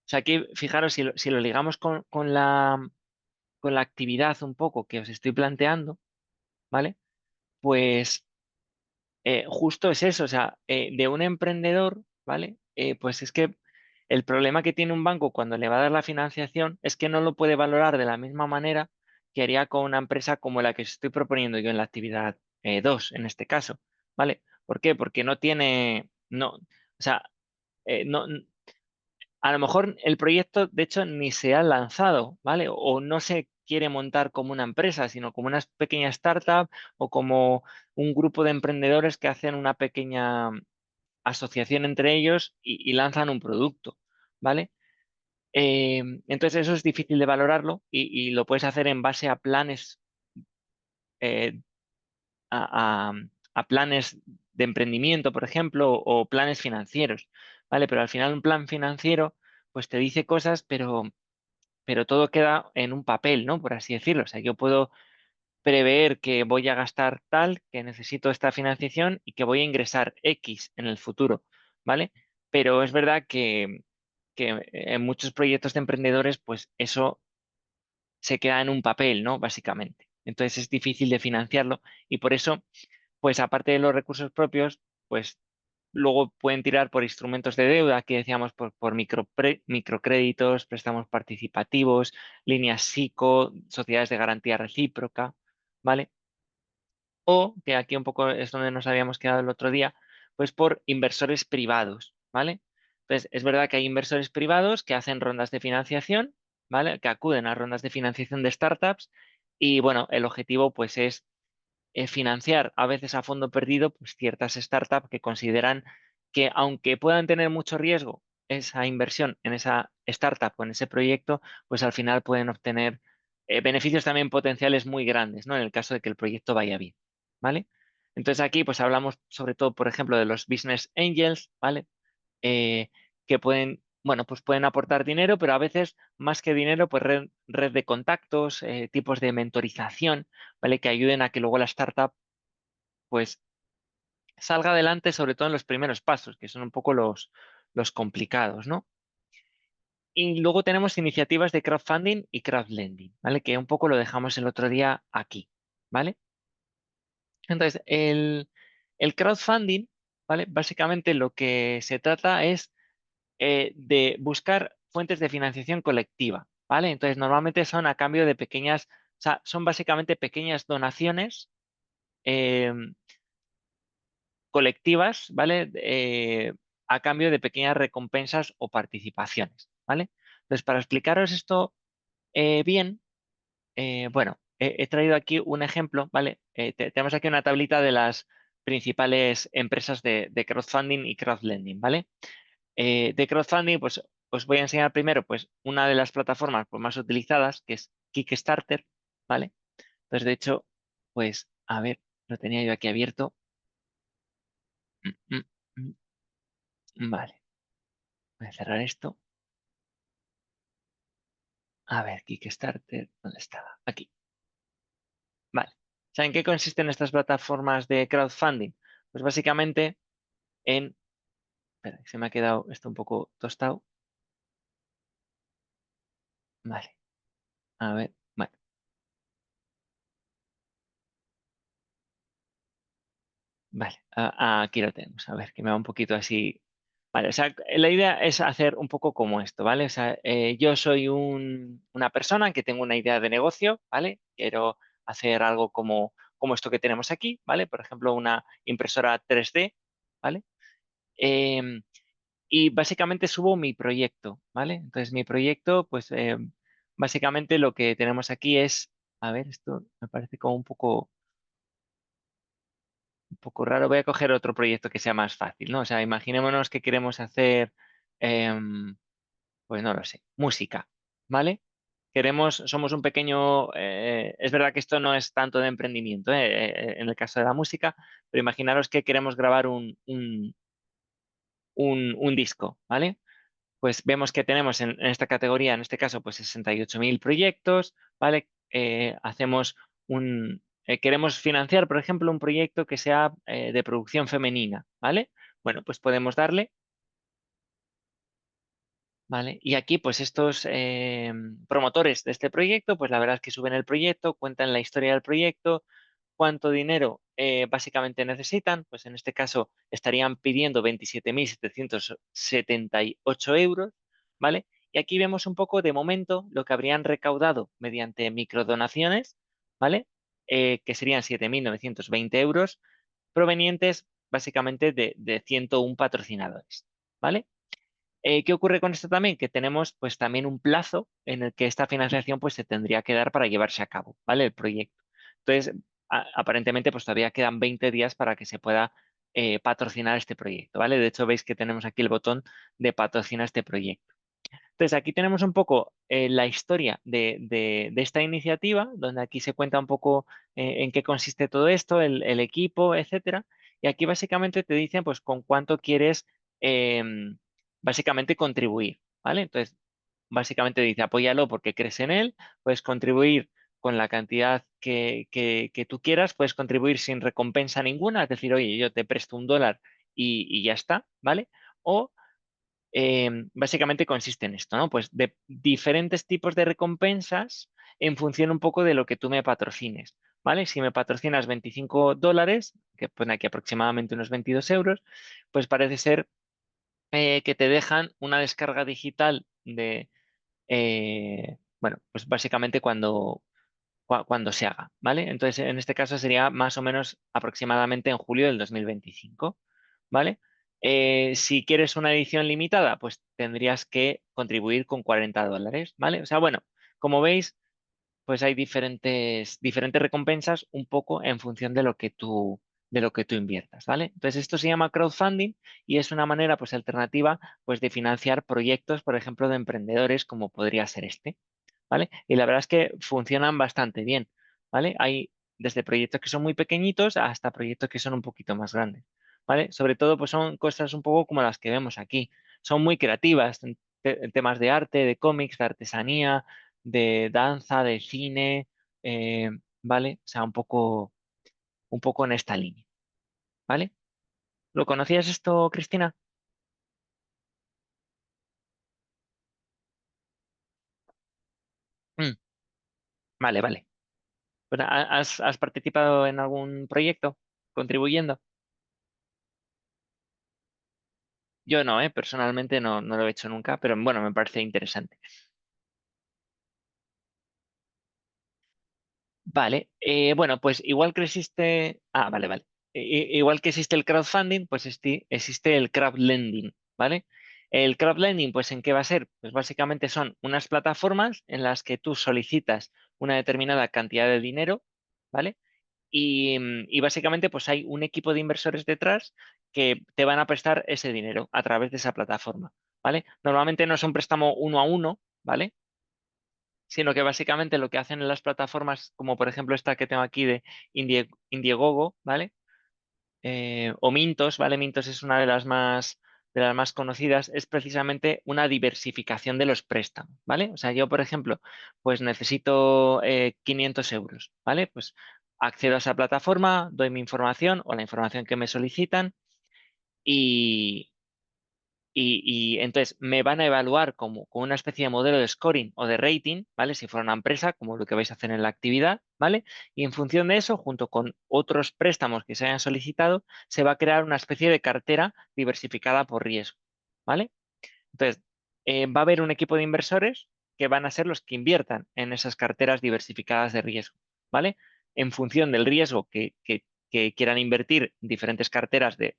sea, aquí fijaros, si lo ligamos con la actividad un poco que os estoy planteando, ¿vale? Pues justo es eso, o sea, de un emprendedor, ¿vale? Pues es que el problema que tiene un banco cuando le va a dar la financiación es que no lo puede valorar de la misma manera que haría con una empresa como la que os estoy proponiendo yo en la actividad 2, en este caso, ¿vale? ¿Por qué? Porque no tiene, no, o sea, no, a lo mejor el proyecto, de hecho, ni se ha lanzado, ¿vale? O no se quiere montar como una empresa, sino como una pequeña startup o como un grupo de emprendedores que hacen una pequeña asociación entre ellos y lanzan un producto, ¿vale? Entonces eso es difícil de valorarlo y lo puedes hacer en base a planes, eh, a, a- a planes de emprendimiento, por ejemplo, o planes financieros, ¿vale? Pero al final un plan financiero, pues te dice cosas, pero todo queda en un papel, ¿no? Por así decirlo. O sea, yo puedo prever que voy a gastar tal, que necesito esta financiación y que voy a ingresar X en el futuro, ¿vale? Pero es verdad que en muchos proyectos de emprendedores, pues eso se queda en un papel, ¿no? Básicamente. Entonces es difícil de financiarlo y por eso, pues aparte de los recursos propios, pues luego pueden tirar por instrumentos de deuda, que decíamos por microcréditos, préstamos participativos, líneas SICO, sociedades de garantía recíproca, ¿vale? O, que aquí un poco es donde nos habíamos quedado el otro día, pues por inversores privados, ¿vale? Entonces, es verdad que hay inversores privados que hacen rondas de financiación, ¿vale? Que acuden a rondas de financiación de startups y, bueno, el objetivo pues es financiar a veces a fondo perdido pues, ciertas startups que consideran que aunque puedan tener mucho riesgo esa inversión en esa startup o en ese proyecto, pues al final pueden obtener beneficios también potenciales muy grandes, ¿no? En el caso de que el proyecto vaya bien, ¿vale? Entonces aquí pues hablamos sobre todo, por ejemplo, de los business angels, ¿vale? Que pueden, bueno, pues pueden aportar dinero, pero a veces más que dinero, pues red de contactos, tipos de mentorización, ¿vale? Que ayuden a que luego la startup, pues, salga adelante, sobre todo en los primeros pasos, que son un poco los complicados, ¿no? Y luego tenemos iniciativas de crowdfunding y crowdlending, ¿vale? Que un poco lo dejamos el otro día aquí, ¿vale? Entonces, el crowdfunding, ¿vale? Básicamente lo que se trata es de buscar fuentes de financiación colectiva, ¿vale? Entonces, normalmente son a cambio de pequeñas, o sea, son básicamente pequeñas donaciones eh, colectivas, ¿vale? A cambio de pequeñas recompensas o participaciones, ¿vale? Entonces, para explicaros esto bien, bueno, he traído aquí un ejemplo, ¿vale? Tenemos aquí una tablita de las principales empresas de crowdfunding y crowdlending, ¿vale? De crowdfunding, pues os voy a enseñar primero pues, una de las plataformas pues, más utilizadas, que es Kickstarter, ¿vale? Entonces, de hecho, pues, a ver, lo tenía yo aquí abierto. Mm, mm, vale, voy a cerrar esto. A ver, Kickstarter, ¿dónde estaba? Aquí, vale. ¿Saben qué consisten estas plataformas de crowdfunding? Pues básicamente en... Espera, se me ha quedado esto un poco tostado. Vale, a ver, vale. Vale, aquí lo tenemos. A ver, que me va un poquito así. Vale, o sea, la idea es hacer un poco como esto, ¿vale? O sea, yo soy una persona que tengo una idea de negocio, ¿vale? Quiero hacer algo como esto que tenemos aquí, ¿vale? Por ejemplo, una impresora 3D, ¿vale? Em, y básicamente subo mi proyecto, ¿vale? Entonces, mi proyecto, pues, básicamente lo que tenemos aquí es, a ver, esto me parece como un poco raro. Voy a coger otro proyecto que sea más fácil, ¿no? O sea, imaginémonos que queremos hacer, em, pues no lo sé, música, ¿vale? Somos un pequeño, es verdad que esto no es tanto de emprendimiento, en el caso de la música, pero imaginaros que queremos grabar un disco, ¿vale? Pues vemos que tenemos en esta categoría, en este caso, pues 68.000 proyectos, ¿vale? Queremos financiar, por ejemplo, un proyecto que sea de producción femenina, ¿vale? Bueno, pues podemos darle, ¿vale? Y aquí, pues estos promotores de este proyecto, pues la verdad es que suben el proyecto, cuentan la historia del proyecto, cuánto dinero básicamente necesitan, pues en este caso estarían pidiendo 27.778 euros, ¿vale? Y aquí vemos un poco de momento lo que habrían recaudado mediante microdonaciones, ¿vale? Que serían 7.920 euros provenientes básicamente de 101 patrocinadores, ¿vale? ¿Qué ocurre con esto también? Que tenemos pues también un plazo en el que esta financiación pues se tendría que dar para llevarse a cabo, ¿vale? El proyecto. Entonces, aparentemente pues todavía quedan 20 días para que se pueda patrocinar este proyecto, ¿vale? De hecho, veis que tenemos aquí el botón de patrocinar este proyecto. Entonces, aquí tenemos un poco la historia de esta iniciativa, donde aquí se cuenta un poco en qué consiste todo esto, el equipo, etcétera. Y aquí básicamente te dicen, pues, con cuánto quieres básicamente contribuir, ¿vale? Entonces, básicamente dice, apóyalo porque crees en él, puedes contribuir con la cantidad que tú quieras, puedes contribuir sin recompensa ninguna, es decir, oye, yo te presto $1 y ya está, ¿vale? O básicamente consiste en esto, ¿no? Pues de diferentes tipos de recompensas en función un poco de lo que tú me patrocines, ¿vale? Si me patrocinas $25, que pone aquí aproximadamente unos 22 euros, pues parece ser que te dejan una descarga digital bueno, pues básicamente cuando se haga, ¿vale? Entonces, en este caso sería más o menos aproximadamente en julio del 2025, ¿vale? Si quieres una edición limitada, pues tendrías que contribuir con $40, ¿vale? O sea, bueno, como veis, pues hay diferentes recompensas un poco en función de lo que tú inviertas, ¿vale? Entonces, esto se llama crowdfunding y es una manera, pues, alternativa, pues, de financiar proyectos, por ejemplo, de emprendedores, como podría ser este. ¿Vale? Y la verdad es que funcionan bastante bien, ¿vale? Hay desde proyectos que son muy pequeñitos hasta proyectos que son un poquito más grandes, ¿vale? Sobre todo, pues son cosas un poco como las que vemos aquí. Son muy creativas en temas de arte, de cómics, de artesanía, de danza, de cine, eh, ¿vale? O sea, un poco en esta línea, ¿vale? ¿Lo conocías esto, Cristina? Mm, vale, vale. Pues, ¿has participado en algún proyecto contribuyendo? Yo no, personalmente no lo he hecho nunca, pero bueno, me parece interesante. Vale, bueno, pues igual que existe, vale, vale. Igual que existe el crowdfunding, pues existe el crowdlending, ¿vale? El crowdlending, pues ¿en qué va a ser? Pues básicamente son unas plataformas en las que tú solicitas una determinada cantidad de dinero, ¿vale? Y básicamente pues hay un equipo de inversores detrás que te van a prestar ese dinero a través de esa plataforma, ¿vale? Normalmente no es un préstamo uno a uno, ¿vale? Sino que básicamente lo que hacen en las plataformas, como por ejemplo esta que tengo aquí de Indiegogo, ¿vale? O Mintos, ¿vale? Mintos es una de las más conocidas, es precisamente una diversificación de los préstamos, ¿vale? O sea, yo, por ejemplo, pues necesito 500 euros, ¿vale? Pues accedo a esa plataforma, doy mi información o la información que me solicitan y entonces me van a evaluar como una especie de modelo de scoring o de rating, ¿vale? Si fuera una empresa, como lo que vais a hacer en la actividad, ¿vale? Y en función de eso, junto con otros préstamos que se hayan solicitado, se va a crear una especie de cartera diversificada por riesgo, ¿vale? Entonces, va a haber un equipo de inversores que van a ser los que inviertan en esas carteras diversificadas de riesgo, ¿vale? En función del riesgo que quieran invertir en diferentes carteras de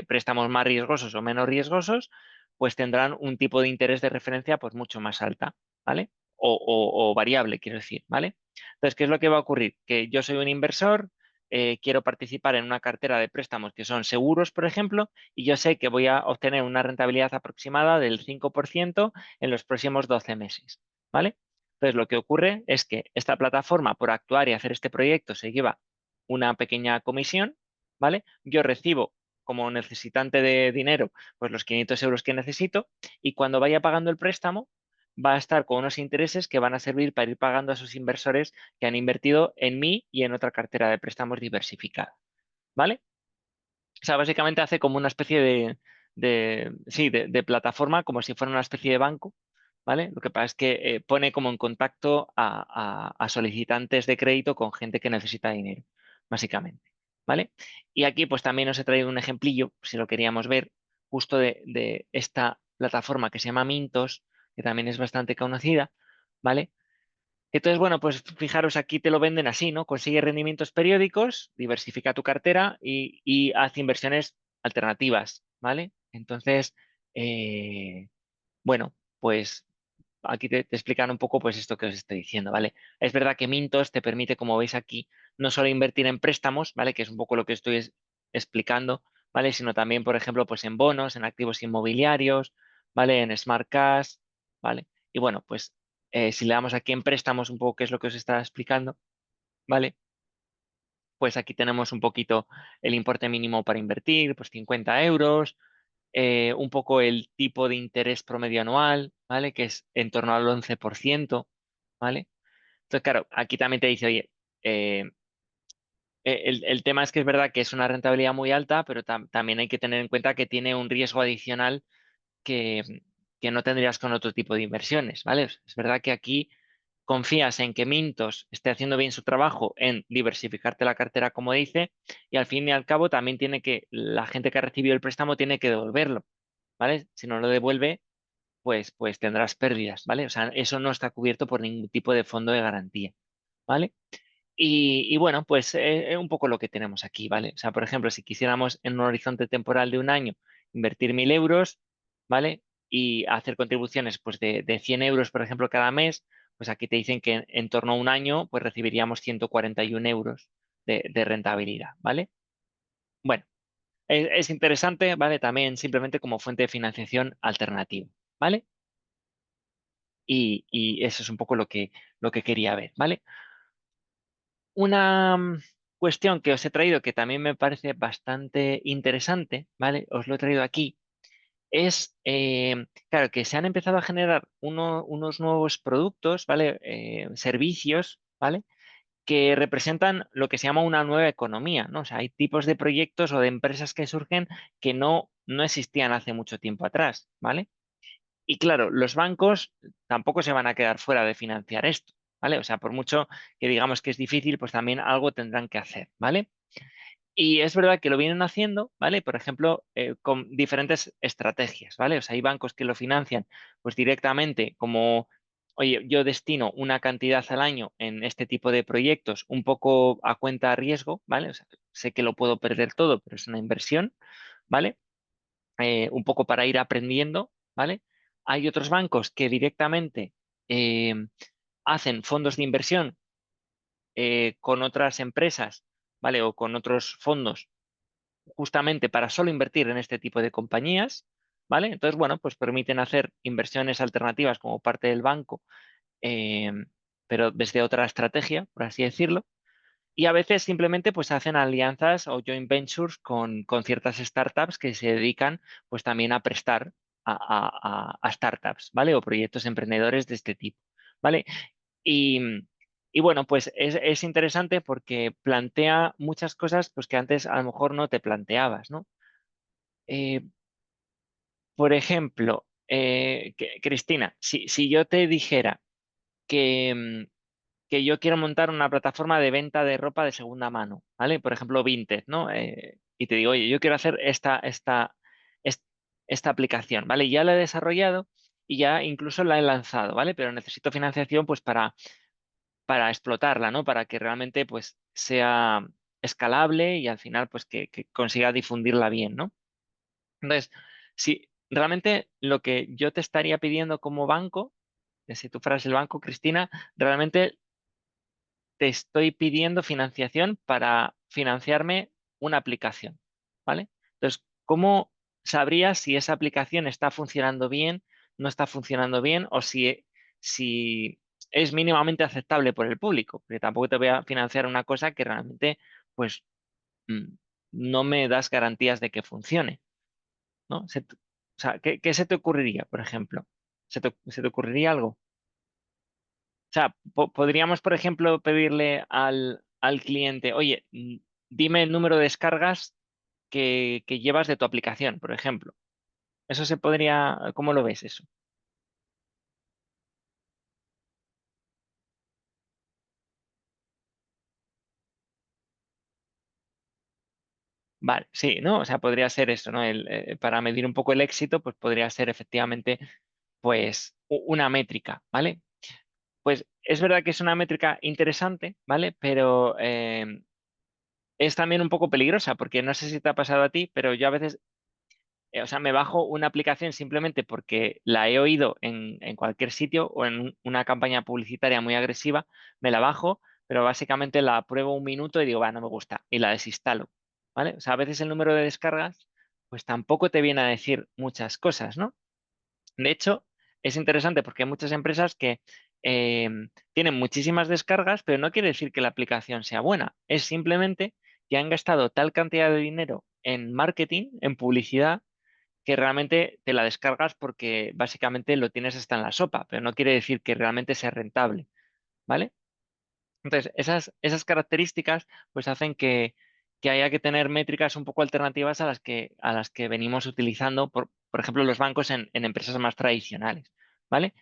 préstamos más riesgosos o menos riesgosos, pues tendrán un tipo de interés de referencia pues mucho más alta, ¿vale? O variable, quiero decir, ¿vale? Entonces, ¿qué es lo que va a ocurrir? Que yo soy un inversor, quiero participar en una cartera de préstamos que son seguros, por ejemplo, y yo sé que voy a obtener una rentabilidad aproximada del 5% en los próximos 12 meses, ¿vale? Entonces, lo que ocurre es que esta plataforma, por actuar y hacer este proyecto, se lleva una pequeña comisión, ¿vale? Yo recibo como necesitante de dinero, pues los 500 euros que necesito, y cuando vaya pagando el préstamo, va a estar con unos intereses que van a servir para ir pagando a esos inversores que han invertido en mí y en otra cartera de préstamos diversificada, ¿vale? O sea, básicamente hace como una especie sí, de plataforma, como si fuera una especie de banco, ¿vale? Lo que pasa es que pone como en contacto a solicitantes de crédito con gente que necesita dinero, básicamente, ¿vale? Y aquí pues también os he traído un ejemplillo, si lo queríamos ver, justo de esta plataforma que se llama Mintos, que también es bastante conocida, ¿vale? Entonces, bueno, pues fijaros, aquí te lo venden así, ¿no? Consigue rendimientos periódicos, diversifica tu cartera y haz inversiones alternativas, ¿vale? Entonces, bueno, pues aquí te explican un poco pues esto que os estoy diciendo, ¿vale? Es verdad que Mintos te permite, como veis aquí, no solo invertir en préstamos, ¿vale? Que es un poco lo que estoy explicando, ¿vale? Sino también, por ejemplo, pues en bonos, en activos inmobiliarios, ¿vale? En smart cash, ¿vale? Y bueno, pues si le damos aquí en préstamos un poco qué es lo que os estaba explicando, ¿vale? Pues aquí tenemos un poquito el importe mínimo para invertir, pues 50 euros, un poco el tipo de interés promedio anual, ¿vale? Que es en torno al 11%, ¿vale? Entonces, claro, aquí también te dice, oye, eh, el tema es que es verdad que es una rentabilidad muy alta, pero también hay que tener en cuenta que tiene un riesgo adicional que, que no tendrías con otro tipo de inversiones, ¿vale? Es verdad que aquí confías en que Mintos esté haciendo bien su trabajo en diversificarte la cartera, como dice, y al fin y al cabo también tiene la gente que ha recibido el préstamo tiene que devolverlo, ¿vale? Si no lo devuelve, pues tendrás pérdidas, ¿vale? O sea, eso no está cubierto por ningún tipo de fondo de garantía, ¿vale? Y bueno, pues es un poco lo que tenemos aquí, ¿vale? O sea, por ejemplo, si quisiéramos en un horizonte temporal de un año invertir 1.000 euros, ¿vale? Y hacer contribuciones pues de 100 euros, por ejemplo, cada mes, pues aquí te dicen que en torno a un año pues recibiríamos 141 euros de rentabilidad, ¿vale? Bueno, es interesante, ¿vale? También simplemente como fuente de financiación alternativa, ¿vale? Y eso es un poco lo que quería ver, ¿vale? Una cuestión que os he traído que también me parece bastante interesante, ¿vale? Os lo he traído aquí, es, claro, que se han empezado a generar unos nuevos productos, ¿vale? Servicios, ¿vale? Que representan lo que se llama una nueva economía, ¿no? O sea, hay tipos de proyectos o de empresas que surgen que no existían hace mucho tiempo atrás, ¿vale? Y claro, los bancos tampoco se van a quedar fuera de financiar esto, ¿vale? O sea, por mucho que digamos que es difícil, pues también algo tendrán que hacer, ¿vale? Y es verdad que lo vienen haciendo, ¿vale? Por ejemplo, con diferentes estrategias, ¿vale? O sea, hay bancos que lo financian pues directamente como, oye, yo destino una cantidad al año en este tipo de proyectos un poco a cuenta de riesgo, ¿vale? O sea, sé que lo puedo perder todo, pero es una inversión, ¿vale? Un poco para ir aprendiendo, ¿vale? Hay otros bancos que directamente eh, hacen fondos de inversión con otras empresas, ¿vale? O con otros fondos justamente para solo invertir en este tipo de compañías, ¿vale? Entonces, bueno, pues permiten hacer inversiones alternativas como parte del banco, eh, pero desde otra estrategia, por así decirlo. Y a veces simplemente pues hacen alianzas o joint ventures con ciertas startups que se dedican pues también a prestar a startups, ¿vale? O proyectos emprendedores de este tipo, ¿vale? Y, y bueno, pues es interesante porque plantea muchas cosas pues que antes a lo mejor no te planteabas, ¿no? Eh, por ejemplo, Cristina, si yo te dijera que, que yo quiero montar una plataforma de venta de ropa de segunda mano, ¿vale? Por ejemplo, Vinted, ¿no? Y te digo, oye, yo quiero hacer est- esta aplicación, ¿vale? Ya la he desarrollado y ya incluso la he lanzado, ¿vale? Pero necesito financiación pues para explotarla, ¿no? Para que realmente pues sea escalable y al final pues que consiga difundirla bien, ¿no? Entonces, si realmente lo que yo te estaría pidiendo como banco, si tú fueras el banco, Cristina, realmente te estoy pidiendo financiación para financiarme una aplicación, ¿vale? Entonces, ¿cómo sabrías si esa aplicación está funcionando bien, no está funcionando bien o si es mínimamente aceptable por el público? Porque tampoco te voy a financiar una cosa que realmente, pues, mm, no me das garantías de que funcione, ¿no? O sea, ¿qué se te ocurriría, por ejemplo? ¿Se te ocurriría algo? O sea, podríamos, por ejemplo, pedirle al cliente, oye, dime el número de descargas que llevas de tu aplicación, por ejemplo. Eso se podría, ¿cómo lo ves eso? Vale, sí, ¿no? O sea, podría ser eso, ¿no? Para medir un poco el éxito, pues podría ser efectivamente, pues, una métrica, ¿vale? Pues es verdad que es una métrica interesante, ¿vale? Pero es también un poco peligrosa, porque no sé si te ha pasado a ti, pero yo a veces o sea, me bajo una aplicación simplemente porque la he oído en cualquier sitio o en una campaña publicitaria muy agresiva, me la bajo, pero básicamente la pruebo un minuto y digo, va, no me gusta, y la desinstalo, ¿vale? O sea, a veces el número de descargas, pues tampoco te viene a decir muchas cosas, ¿no? De hecho, es interesante porque hay muchas empresas que eh, tienen muchísimas descargas, pero no quiere decir que la aplicación sea buena, es simplemente que han gastado tal cantidad de dinero en marketing, en publicidad, que realmente te la descargas porque básicamente lo tienes hasta en la sopa, pero no quiere decir que realmente sea rentable, ¿vale? Entonces, esas características pues hacen que haya que tener métricas un poco alternativas a las que venimos utilizando, por ejemplo, los bancos en empresas más tradicionales, ¿vale?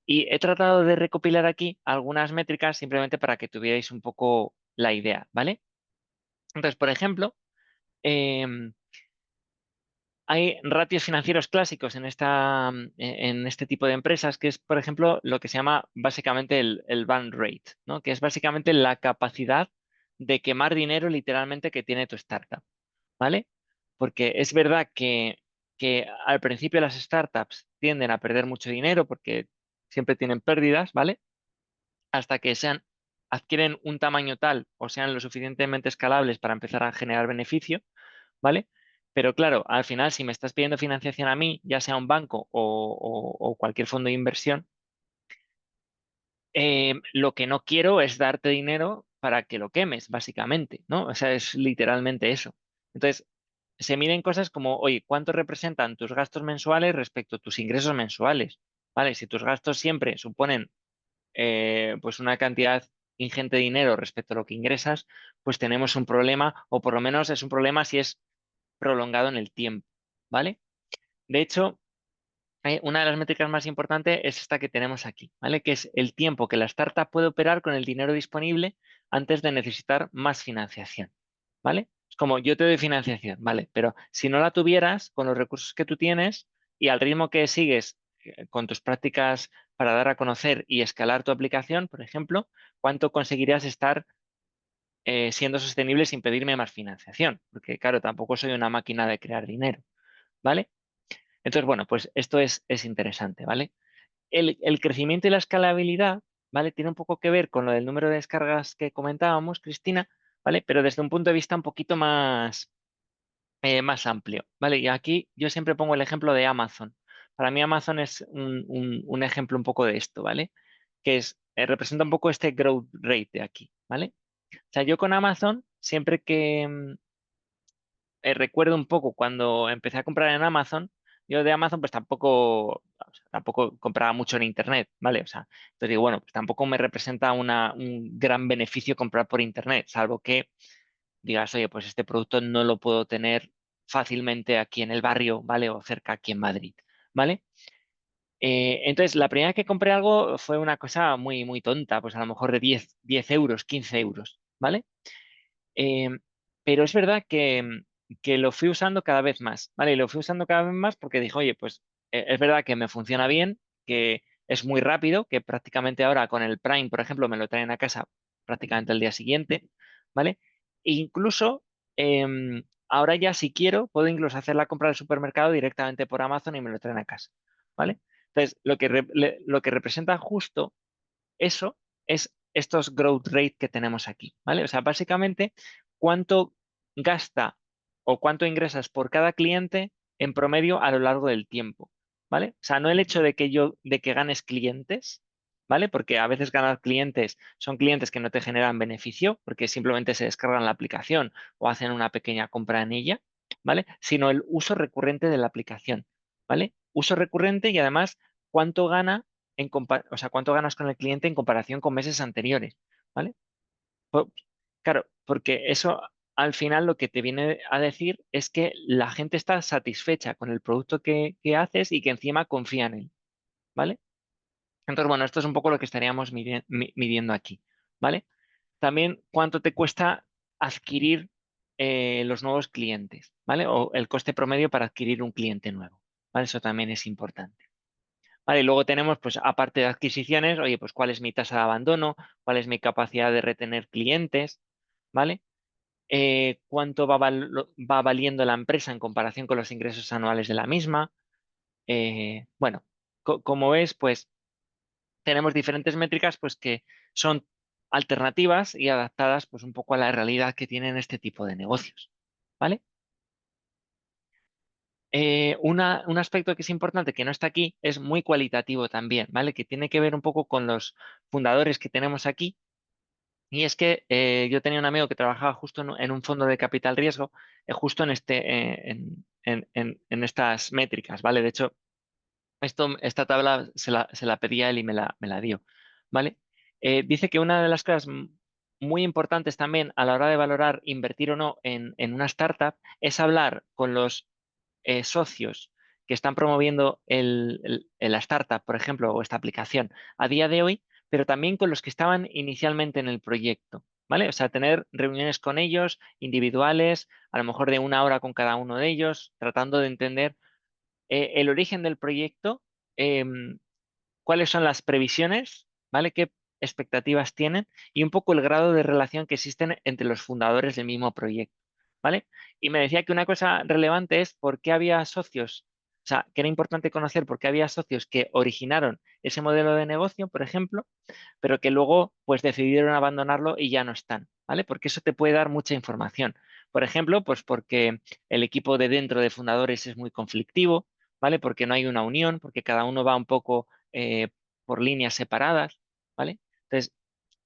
Y he tratado de recopilar aquí algunas métricas simplemente para que tuvierais un poco la idea, ¿vale? Entonces, por ejemplo, em, hay ratios financieros clásicos en este tipo de empresas, que es, por ejemplo, lo que se llama básicamente el burn rate, ¿no? Que es básicamente la capacidad de quemar dinero literalmente que tiene tu startup, ¿vale? Porque es verdad que al principio las startups tienden a perder mucho dinero porque siempre tienen pérdidas, ¿vale? Hasta que adquieren un tamaño tal o sean lo suficientemente escalables para empezar a generar beneficio, ¿vale? Pero claro, al final, si me estás pidiendo financiación a mí, ya sea un banco o cualquier fondo de inversión, lo que no quiero es darte dinero para que lo quemes, básicamente, ¿no? O sea, es literalmente eso. Entonces, se miden cosas como, oye, ¿cuánto representan tus gastos mensuales respecto a tus ingresos mensuales? ¿Vale? Si tus gastos siempre suponen pues una cantidad ingente de dinero respecto a lo que ingresas, pues tenemos un problema, o por lo menos es un problema si es prolongado en el tiempo, ¿vale? De hecho, una de las métricas más importantes es esta que tenemos aquí, ¿vale? Que es el tiempo que la startup puede operar con el dinero disponible antes de necesitar más financiación, ¿vale? Es como yo te doy financiación, ¿vale? Pero si no la tuvieras, con los recursos que tú tienes y al ritmo que sigues con tus prácticas para dar a conocer y escalar tu aplicación, por ejemplo, ¿cuánto conseguirías estar siendo sostenible sin pedirme más financiación? Porque, claro, tampoco soy una máquina de crear dinero, ¿vale? Entonces, bueno, pues esto es interesante, ¿vale? El crecimiento y la escalabilidad, ¿vale? Tiene un poco que ver con lo del número de descargas que comentábamos, Cristina, ¿vale? Pero desde un punto de vista un poquito más amplio, ¿vale? Y aquí yo siempre pongo el ejemplo de Amazon. Para mí Amazon es un ejemplo un poco de esto, ¿vale? Que representa un poco este growth rate de aquí, ¿vale? O sea, yo con Amazon, siempre que, recuerdo un poco cuando empecé a comprar en Amazon, yo de Amazon pues tampoco compraba mucho en Internet, ¿vale? O sea, entonces digo, bueno, pues tampoco me representa un gran beneficio comprar por Internet, salvo que digas, oye, pues este producto no lo puedo tener fácilmente aquí en el barrio, ¿vale? O cerca aquí en Madrid, ¿vale? Entonces, la primera vez que compré algo fue una cosa muy, muy tonta, pues a lo mejor de 10 euros, 15 euros, ¿vale? Eh, pero es verdad que lo fui usando cada vez más, ¿vale? Y lo fui usando cada vez más porque dije, oye, pues es verdad que me funciona bien, que es muy rápido, que prácticamente ahora con el Prime, por ejemplo, me lo traen a casa prácticamente al día siguiente, ¿vale? E incluso ahora ya si quiero, puedo incluso hacer la compra del supermercado directamente por Amazon y me lo traen a casa, ¿vale? Entonces, lo que representa justo eso es estos growth rate que tenemos aquí, ¿vale? O sea, básicamente, cuánto gasta o cuánto ingresas por cada cliente en promedio a lo largo del tiempo, ¿vale? O sea, no el hecho de que ganes clientes, ¿vale? Porque a veces ganar clientes son clientes que no te generan beneficio porque simplemente se descargan la aplicación o hacen una pequeña compra en ella, ¿vale? Sino el uso recurrente de la aplicación, ¿vale? Uso recurrente y además cuánto gana o sea, cuánto ganas con el cliente en comparación con meses anteriores, ¿vale? Po- claro, porque eso al final lo que te viene a decir es que la gente está satisfecha con el producto que haces y que encima confía en él, ¿vale? Entonces, bueno, esto es un poco lo que estaríamos midiendo aquí, ¿vale? También cuánto te cuesta adquirir los nuevos clientes, ¿vale? O el coste promedio para adquirir un cliente nuevo, ¿vale? Eso también es importante. Vale, y luego tenemos, pues, aparte de adquisiciones, oye, pues, cuál es mi tasa de abandono, cuál es mi capacidad de retener clientes, ¿vale? Cuánto va valiendo la empresa en comparación con los ingresos anuales de la misma. Bueno, como ves, pues, tenemos diferentes métricas, pues, que son alternativas y adaptadas, pues, un poco a la realidad que tienen este tipo de negocios, ¿vale? Un aspecto que es importante, que no está aquí, es muy cualitativo también, ¿vale? Que tiene que ver un poco con los fundadores que tenemos aquí. Y es que yo tenía un amigo que trabajaba justo en un fondo de capital riesgo, justo en estas métricas, ¿vale? De hecho, esta tabla se la pedí a él y me la dio, ¿vale? Dice que una de las cosas muy importantes también a la hora de valorar invertir o no en una startup es hablar con los socios que están promoviendo la startup, por ejemplo, o esta aplicación a día de hoy, pero también con los que estaban inicialmente en el proyecto, ¿vale? O sea, tener reuniones con ellos, individuales, a lo mejor de una hora con cada uno de ellos, tratando de entender el origen del proyecto, em, cuáles son las previsiones, ¿vale? ¿Qué expectativas tienen? Y un poco el grado de relación que existen entre los fundadores del mismo proyecto, ¿vale? Y me decía que una cosa relevante es por qué había socios, o sea, que era importante conocer por qué había socios que originaron ese modelo de negocio, por ejemplo, pero que luego pues decidieron abandonarlo y ya no están, ¿vale? Porque eso te puede dar mucha información. Por ejemplo, pues porque el equipo de dentro de fundadores es muy conflictivo, ¿vale? Porque no hay una unión, porque cada uno va un poco por líneas separadas, ¿vale? Entonces,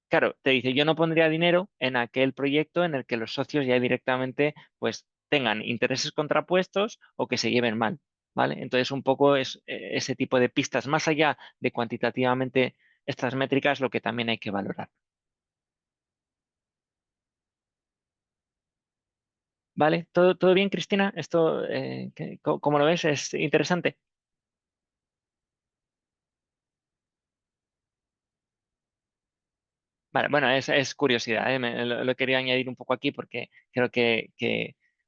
claro, te dice, yo no pondría dinero en aquel proyecto en el que los socios ya directamente pues tengan intereses contrapuestos o que se lleven mal, ¿vale? Entonces, un poco es ese tipo de pistas, más allá de cuantitativamente estas métricas, lo que también hay que valorar. ¿Vale? ¿Todo bien, Cristina? Esto, ¿cómo lo ves? ¿Es interesante? Vale, bueno, es curiosidad, ¿eh? Lo quería añadir un poco aquí porque creo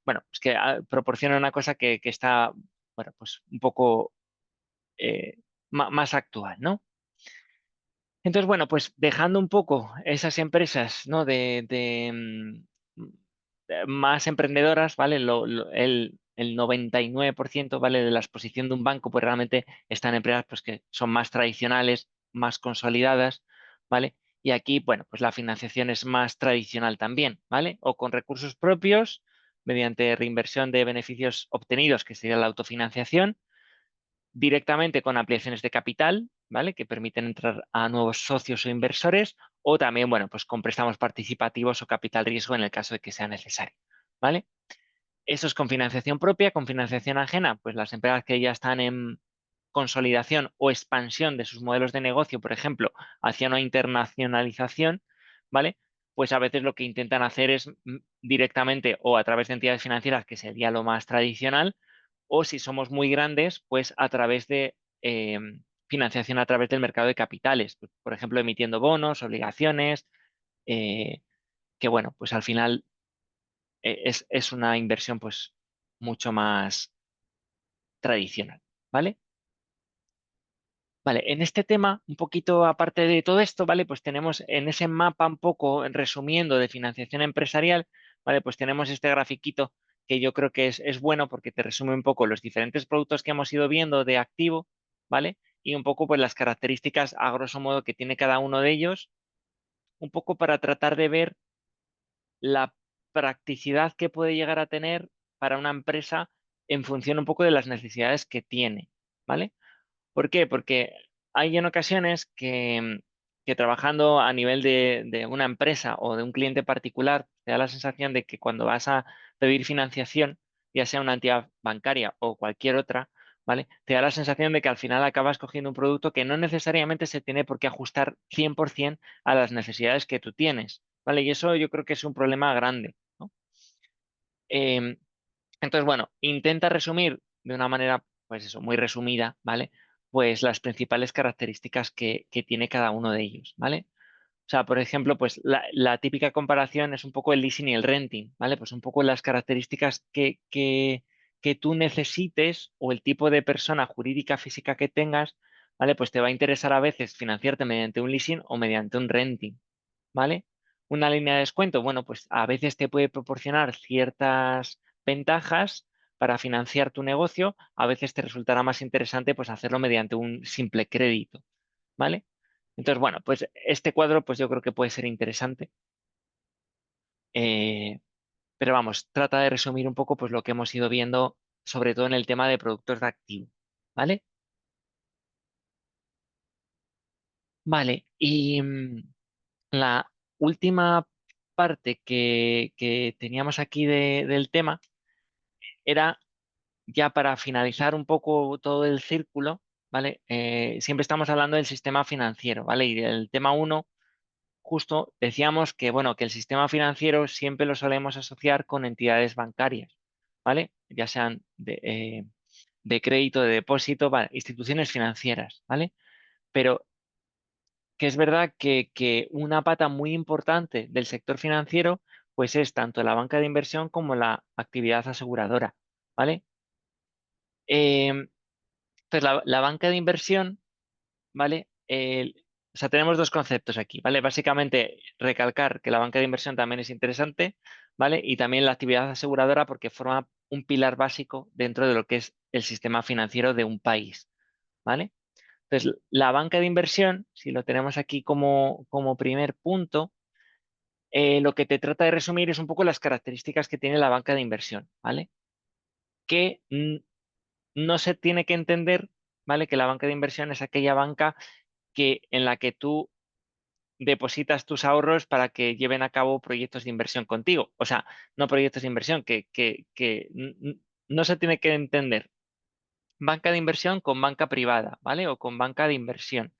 bueno, es que proporciona una cosa que está, bueno, pues un poco más actual, ¿no? Entonces, bueno, pues dejando un poco esas empresas, ¿no? Más emprendedoras, ¿vale? El 99%, ¿vale? De la exposición de un banco, pues realmente están empresas pues, que son más tradicionales, más consolidadas, ¿vale? Y aquí, bueno, pues la financiación es más tradicional también, ¿vale? O con recursos propios, mediante reinversión de beneficios obtenidos, que sería la autofinanciación directamente con ampliaciones de capital, ¿vale? Que permiten entrar a nuevos socios o inversores, o también, bueno, pues con préstamos participativos o capital riesgo en el caso de que sea necesario, ¿vale? Eso es con financiación propia, con financiación ajena, pues las empresas que ya están en consolidación o expansión de sus modelos de negocio, por ejemplo, hacia una internacionalización, ¿vale? pues a veces lo que intentan hacer es directamente o a través de entidades financieras, que sería lo más tradicional, o si somos muy grandes, pues a través de financiación a través del mercado de capitales, pues, por ejemplo, emitiendo bonos, obligaciones, eh, que bueno, pues al final es una inversión pues mucho más tradicional, ¿vale? Vale, en este tema, un poquito aparte de todo esto, ¿vale? Pues tenemos en ese mapa un poco, resumiendo, de financiación empresarial, ¿vale? Pues tenemos este grafiquito que yo creo que es bueno porque te resume un poco los diferentes productos que hemos ido viendo de activo, ¿vale? Y un poco pues las características a grosso modo que tiene cada uno de ellos, un poco para tratar de ver la practicidad que puede llegar a tener para una empresa en función un poco de las necesidades que tiene, ¿vale? ¿Por qué? Porque hay en ocasiones que trabajando a nivel de una empresa o de un cliente particular, te da la sensación de que cuando vas a pedir financiación, ya sea una entidad bancaria o cualquier otra, ¿vale? Te da la sensación de que al final acabas cogiendo un producto que no necesariamente se tiene por qué ajustar 100% a las necesidades que tú tienes, ¿vale? Y eso yo creo que es un problema grande, ¿no? Em, entonces, bueno, intenta resumir de una manera, pues eso, muy resumida, ¿vale? Pues las principales características que tiene cada uno de ellos, ¿vale? O sea, por ejemplo, pues la típica comparación es un poco el leasing y el renting, ¿vale? Pues un poco las características que tú necesites o el tipo de persona jurídica física que tengas, ¿vale? Pues te va a interesar a veces financiarte mediante un leasing o mediante un renting, ¿vale? Una línea de descuento, bueno, pues a veces te puede proporcionar ciertas ventajas para financiar tu negocio, a veces te resultará más interesante pues hacerlo mediante un simple crédito, ¿vale? Entonces, bueno, pues este cuadro pues yo creo que puede ser interesante, eh, pero vamos, trata de resumir un poco pues lo que hemos ido viendo, sobre todo en el tema de productos de activo, ¿vale? Vale, y la última parte que teníamos aquí del tema era ya para finalizar un poco todo el círculo, ¿vale? Siempre estamos hablando del sistema financiero, ¿vale? Y el tema uno, justo decíamos que, bueno, que el sistema financiero siempre lo solemos asociar con entidades bancarias, ¿vale? Ya sean de crédito, de depósito, vale, instituciones financieras, ¿vale? Pero que es verdad que una pata muy importante del sector financiero, pues es tanto la banca de inversión como la actividad aseguradora, ¿vale? Em, Entonces, la banca de inversión, ¿vale? O sea, tenemos dos conceptos aquí, ¿vale? Básicamente, recalcar que la banca de inversión también es interesante, ¿vale? Y también la actividad aseguradora porque forma un pilar básico dentro de lo que es el sistema financiero de un país, ¿vale? Entonces, la banca de inversión, si lo tenemos aquí como primer punto, lo que te trata de resumir es un poco las características que tiene la banca de inversión, ¿vale? Que no se tiene que entender, ¿vale? Que la banca de inversión es aquella banca en la que tú depositas tus ahorros para que lleven a cabo proyectos de inversión contigo. O sea, no proyectos de inversión, no se tiene que entender banca de inversión con banca privada, ¿vale? O con banca de inversión.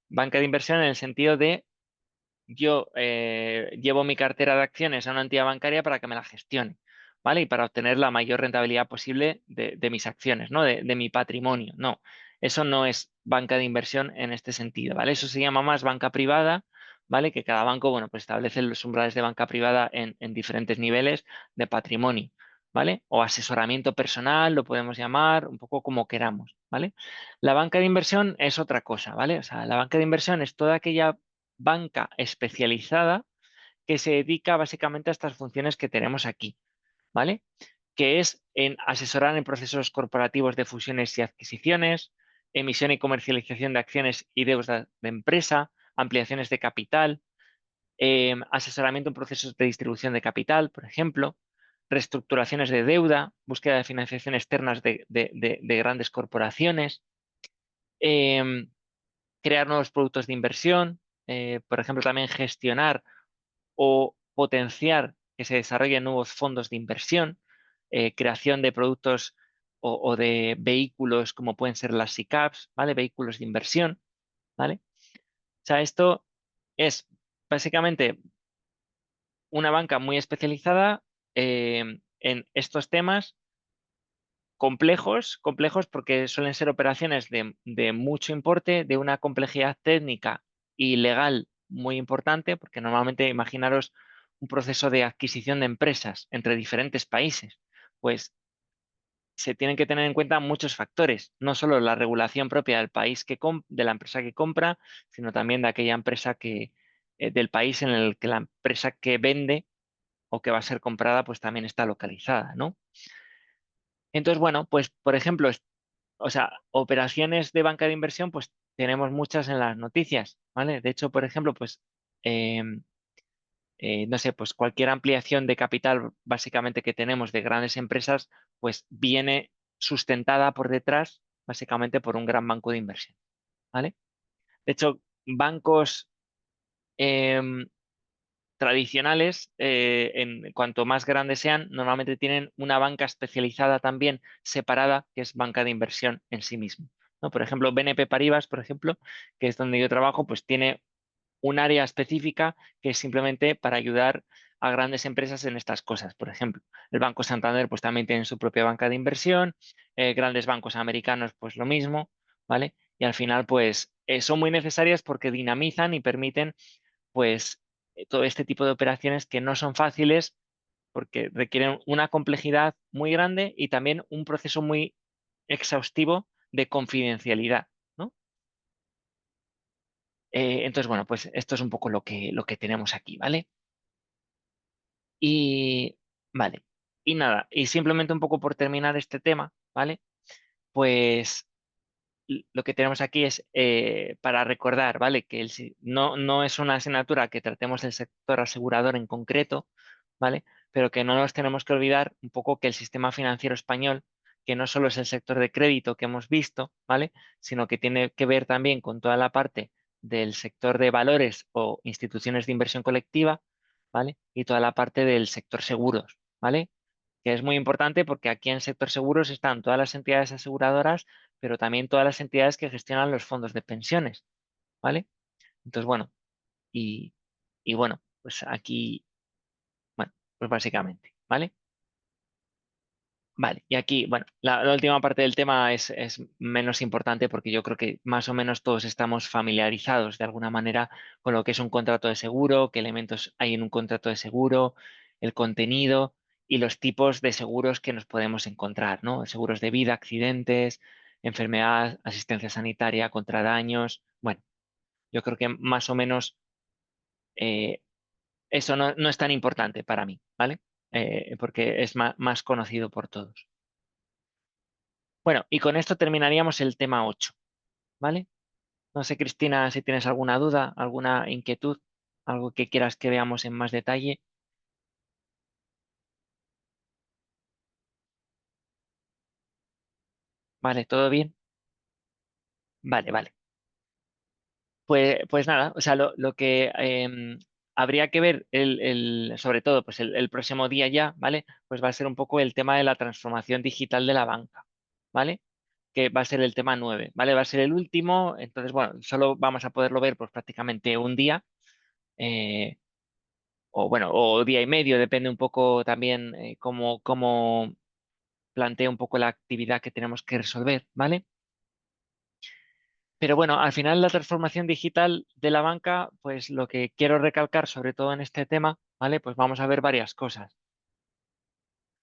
Banca de inversión en el sentido de yo llevo mi cartera de acciones a una entidad bancaria para que me la gestione, ¿vale? Y para obtener la mayor rentabilidad posible de mis acciones, ¿no? De mi patrimonio. No, eso no es banca de inversión en este sentido, ¿vale? Eso se llama más banca privada, ¿vale? Que cada banco, bueno, pues establece los umbrales de banca privada en diferentes niveles de patrimonio, ¿vale? O asesoramiento personal, lo podemos llamar, un poco como queramos, ¿vale? La banca de inversión es otra cosa, ¿vale? O sea, la banca de inversión es toda aquella banca especializada que se dedica básicamente a estas funciones que tenemos aquí, ¿vale? Que es en asesorar en procesos corporativos de fusiones y adquisiciones, emisión y comercialización de acciones y deuda de empresa, ampliaciones de capital, asesoramiento en procesos de distribución de capital, por ejemplo, reestructuraciones de deuda, búsqueda de financiación externas de grandes corporaciones, em, crear nuevos productos de inversión, por ejemplo, también gestionar o potenciar que se desarrollen nuevos fondos de inversión, creación de productos o de vehículos como pueden ser las SICAVs, ¿vale? Vehículos de inversión, ¿vale? O sea, esto es básicamente una banca muy especializada en estos temas complejos porque suelen ser operaciones de mucho importe, de una complejidad técnica y legal muy importante, porque normalmente imaginaros un proceso de adquisición de empresas entre diferentes países, pues se tienen que tener en cuenta muchos factores, no solo la regulación propia del país de la empresa que compra, sino también de aquella empresa del país en el que la empresa que vende o que va a ser comprada, pues también está localizada, ¿no? Entonces, bueno, pues por ejemplo, o sea, operaciones de banca de inversión, pues tenemos muchas en las noticias, ¿vale? De hecho, por ejemplo, pues, em, no sé, pues cualquier ampliación de capital básicamente que tenemos de grandes empresas, pues viene sustentada por detrás, básicamente por un gran banco de inversión, ¿vale? De hecho, bancos em, tradicionales, en cuanto más grandes sean, normalmente tienen una banca especializada también separada, que es banca de inversión en sí mismo, ¿no? Por ejemplo, BNP Paribas, por ejemplo, que es donde yo trabajo, pues tiene un área específica que es simplemente para ayudar a grandes empresas en estas cosas. Por ejemplo, el Banco Santander pues también tiene su propia banca de inversión, grandes bancos americanos pues lo mismo, ¿vale? Y al final pues son muy necesarias porque dinamizan y permiten pues todo este tipo de operaciones que no son fáciles porque requieren una complejidad muy grande y también un proceso muy exhaustivo de confidencialidad, ¿no? Entonces, bueno, pues esto es un poco lo que tenemos aquí, ¿vale? Y, vale, y nada, y simplemente un poco por terminar este tema, ¿vale? Pues lo que tenemos aquí es para recordar, ¿vale? Que no es una asignatura que tratemos el sector asegurador en concreto, ¿vale? Pero que no nos tenemos que olvidar un poco que el sistema financiero español, que no solo es el sector de crédito que hemos visto, ¿vale? Sino que tiene que ver también con toda la parte del sector de valores o instituciones de inversión colectiva, ¿vale? Y toda la parte del sector seguros, ¿vale? Que es muy importante porque aquí en el sector seguros están todas las entidades aseguradoras, pero también todas las entidades que gestionan los fondos de pensiones, ¿vale? Entonces, bueno, y, y bueno, pues aquí, bueno, pues básicamente, ¿vale? Vale, y aquí, bueno, la última parte del tema es menos importante porque yo creo que más o menos todos estamos familiarizados de alguna manera con lo que es un contrato de seguro, qué elementos hay en un contrato de seguro, el contenido y los tipos de seguros que nos podemos encontrar, ¿no? Seguros de vida, accidentes, enfermedad, asistencia sanitaria contra daños. Bueno, yo creo que más o menos eh, eso no es tan importante para mí, ¿vale? Porque es más conocido por todos. Bueno, y con esto terminaríamos el tema 8, ¿vale? No sé, Cristina, si tienes alguna duda, alguna inquietud, algo que quieras que veamos en más detalle. ¿Vale? ¿Todo bien? Vale, vale. Pues nada, o sea, lo que habría que ver, sobre todo, pues el próximo día ya, ¿vale? Pues va a ser un poco el tema de la transformación digital de la banca, ¿vale? Que va a ser el tema 9, ¿vale? Va a ser el último, entonces, bueno, solo vamos a poderlo ver pues prácticamente un día. eh, o bueno, o día y medio, depende un poco también cómo plantea un poco la actividad que tenemos que resolver, ¿vale? Pero bueno, al final la transformación digital de la banca, pues lo que quiero recalcar, sobre todo en este tema, ¿vale? Pues vamos a ver varias cosas.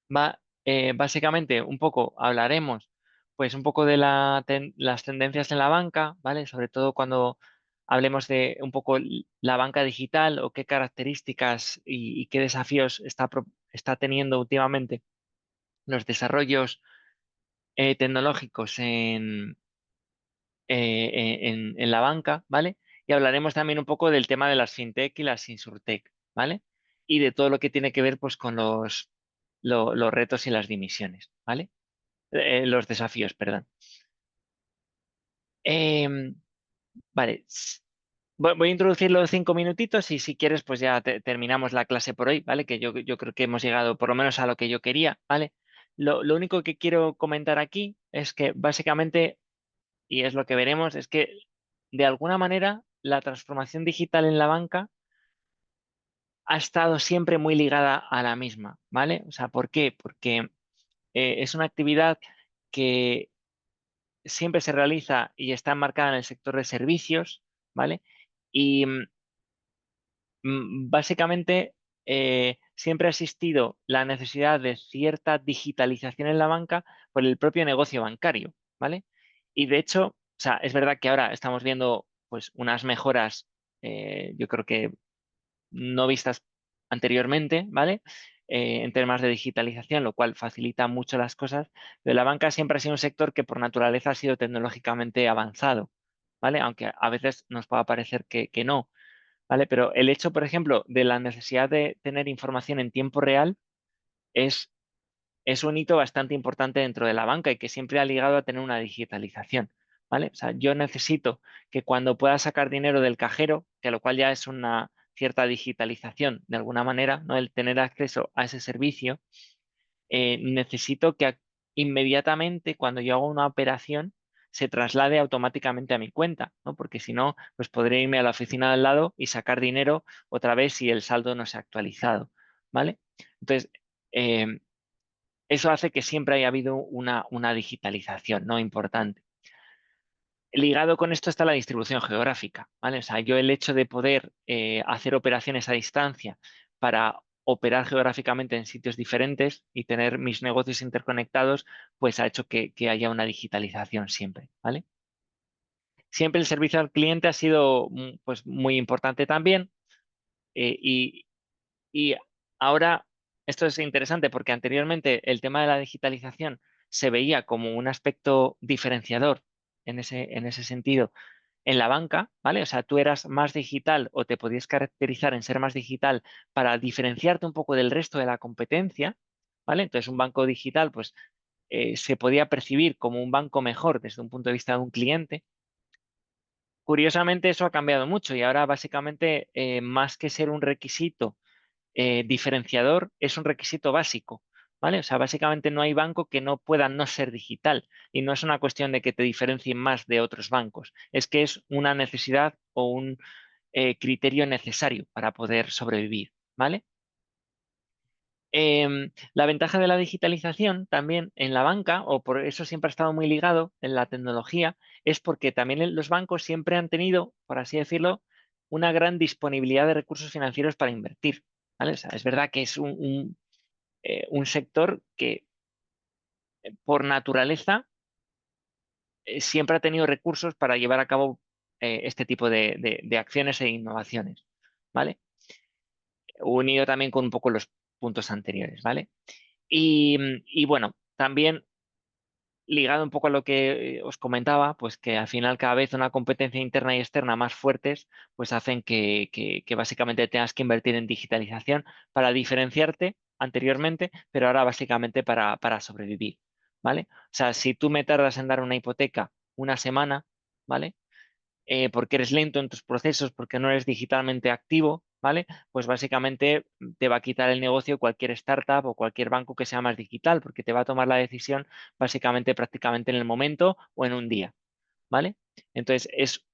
Básicamente, un poco hablaremos, pues un poco de las tendencias en la banca, ¿vale? Sobre todo cuando hablemos de un poco la banca digital o qué características y qué desafíos está teniendo últimamente los desarrollos tecnológicos en la banca, ¿vale? Y hablaremos también un poco del tema de las fintech y las insurtech, ¿vale? Y de todo lo que tiene que ver pues con los retos y las dimisiones, ¿vale? Los desafíos, perdón. Em, vale, voy a introducir los 5 minutitos y si quieres pues ya terminamos la clase por hoy, ¿vale? Que yo creo que hemos llegado por lo menos a lo que yo quería, ¿vale? Lo único que quiero comentar aquí es que básicamente, y es lo que veremos, es que de alguna manera la transformación digital en la banca ha estado siempre muy ligada a la misma, ¿vale? O sea, ¿por qué? Porque es una actividad que siempre se realiza y está enmarcada en el sector de servicios, ¿vale? Y básicamente siempre ha existido la necesidad de cierta digitalización en la banca por el propio negocio bancario, ¿vale? Y de hecho, o sea, es verdad que ahora estamos viendo pues unas mejoras, yo creo que no vistas anteriormente, ¿vale? En temas de digitalización, lo cual facilita mucho las cosas, pero la banca siempre ha sido un sector que por naturaleza ha sido tecnológicamente avanzado, ¿vale? Aunque a veces nos pueda parecer que no, ¿vale? Pero el hecho, por ejemplo, de la necesidad de tener información en tiempo real es, es un hito bastante importante dentro de la banca y que siempre ha ligado a tener una digitalización, ¿vale? O sea, yo necesito que cuando pueda sacar dinero del cajero, que lo cual ya es una cierta digitalización de alguna manera, ¿no? El tener acceso a ese servicio, necesito que inmediatamente cuando yo hago una operación se traslade automáticamente a mi cuenta, ¿no? Porque si no, pues podré irme a la oficina de al lado y sacar dinero otra vez si el saldo no se ha actualizado, ¿vale? Entonces, eh, eso hace que siempre haya habido una digitalización, ¿no? Importante. Ligado con esto está la distribución geográfica, ¿vale? O sea, yo el hecho de poder hacer operaciones a distancia para operar geográficamente en sitios diferentes y tener mis negocios interconectados, pues ha hecho que haya una digitalización siempre, ¿vale? Siempre el servicio al cliente ha sido pues, muy importante también eh, y, y ahora esto es interesante porque anteriormente el tema de la digitalización se veía como un aspecto diferenciador en ese sentido en la banca, ¿vale? O sea, tú eras más digital o te podías caracterizar en ser más digital para diferenciarte un poco del resto de la competencia, ¿vale? Entonces, un banco digital, pues, se podía percibir como un banco mejor desde un punto de vista de un cliente. Curiosamente, eso ha cambiado mucho y ahora básicamente, más que ser un requisito diferenciador, es un requisito básico, ¿vale? O sea, básicamente no hay banco que no pueda no ser digital y no es una cuestión de que te diferencien más de otros bancos, es que es una necesidad o un criterio necesario para poder sobrevivir, ¿vale? La ventaja de la digitalización también en la banca, o por eso siempre ha estado muy ligado en la tecnología, es porque también los bancos siempre han tenido, por así decirlo, una gran disponibilidad de recursos financieros para invertir, ¿vale? O sea, es verdad que es un sector que por naturaleza siempre ha tenido recursos para llevar a cabo este tipo de acciones e innovaciones, ¿vale? Unido también con un poco los puntos anteriores, ¿vale? Y bueno, también ligado un poco a lo que os comentaba, pues que al final cada vez una competencia interna y externa más fuertes, pues hacen que básicamente tengas que invertir en digitalización para diferenciarte anteriormente, pero ahora básicamente para sobrevivir, ¿vale? O sea, si tú me tardas en dar una hipoteca una semana, ¿vale? Porque eres lento en tus procesos, porque no eres digitalmente activo, ¿vale? Pues básicamente te va a quitar el negocio cualquier startup o cualquier banco que sea más digital, porque te va a tomar la decisión básicamente prácticamente en el momento o en un día, ¿vale? Entonces es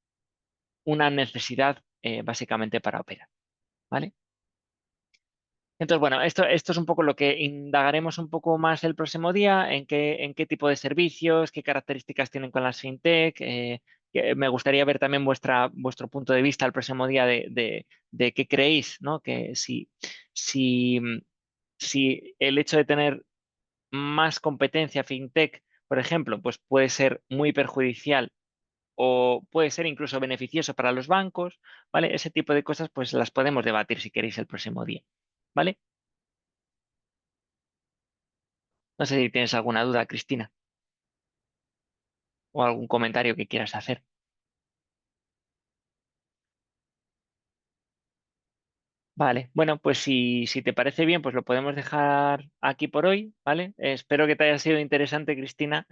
una necesidad básicamente para operar, ¿vale? Entonces, bueno, esto es un poco lo que indagaremos un poco más el próximo día, en qué tipo de servicios, qué características tienen con las fintech. Que me gustaría ver también vuestro punto de vista el próximo día de qué creéis, ¿no? Que si, si el hecho de tener más competencia fintech, por ejemplo, pues puede ser muy perjudicial o puede ser incluso beneficioso para los bancos, ¿vale? Ese tipo de cosas, pues las podemos debatir si queréis el próximo día, ¿vale? No sé si tienes alguna duda, Cristina, o algún comentario que quieras hacer. Vale, bueno, pues si te parece bien, pues lo podemos dejar aquí por hoy, ¿vale? Espero que te haya sido interesante, Cristina,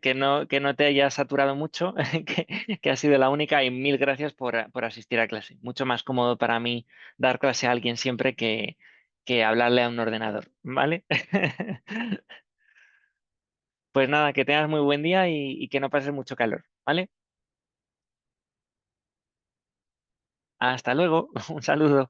que no te haya saturado mucho, que has sido la única y mil gracias por asistir a clase. Mucho más cómodo para mí dar clase a alguien siempre que hablarle a un ordenador, ¿vale? Pues nada, que tengas muy buen día y que no pases mucho calor, ¿vale? Hasta luego, un saludo.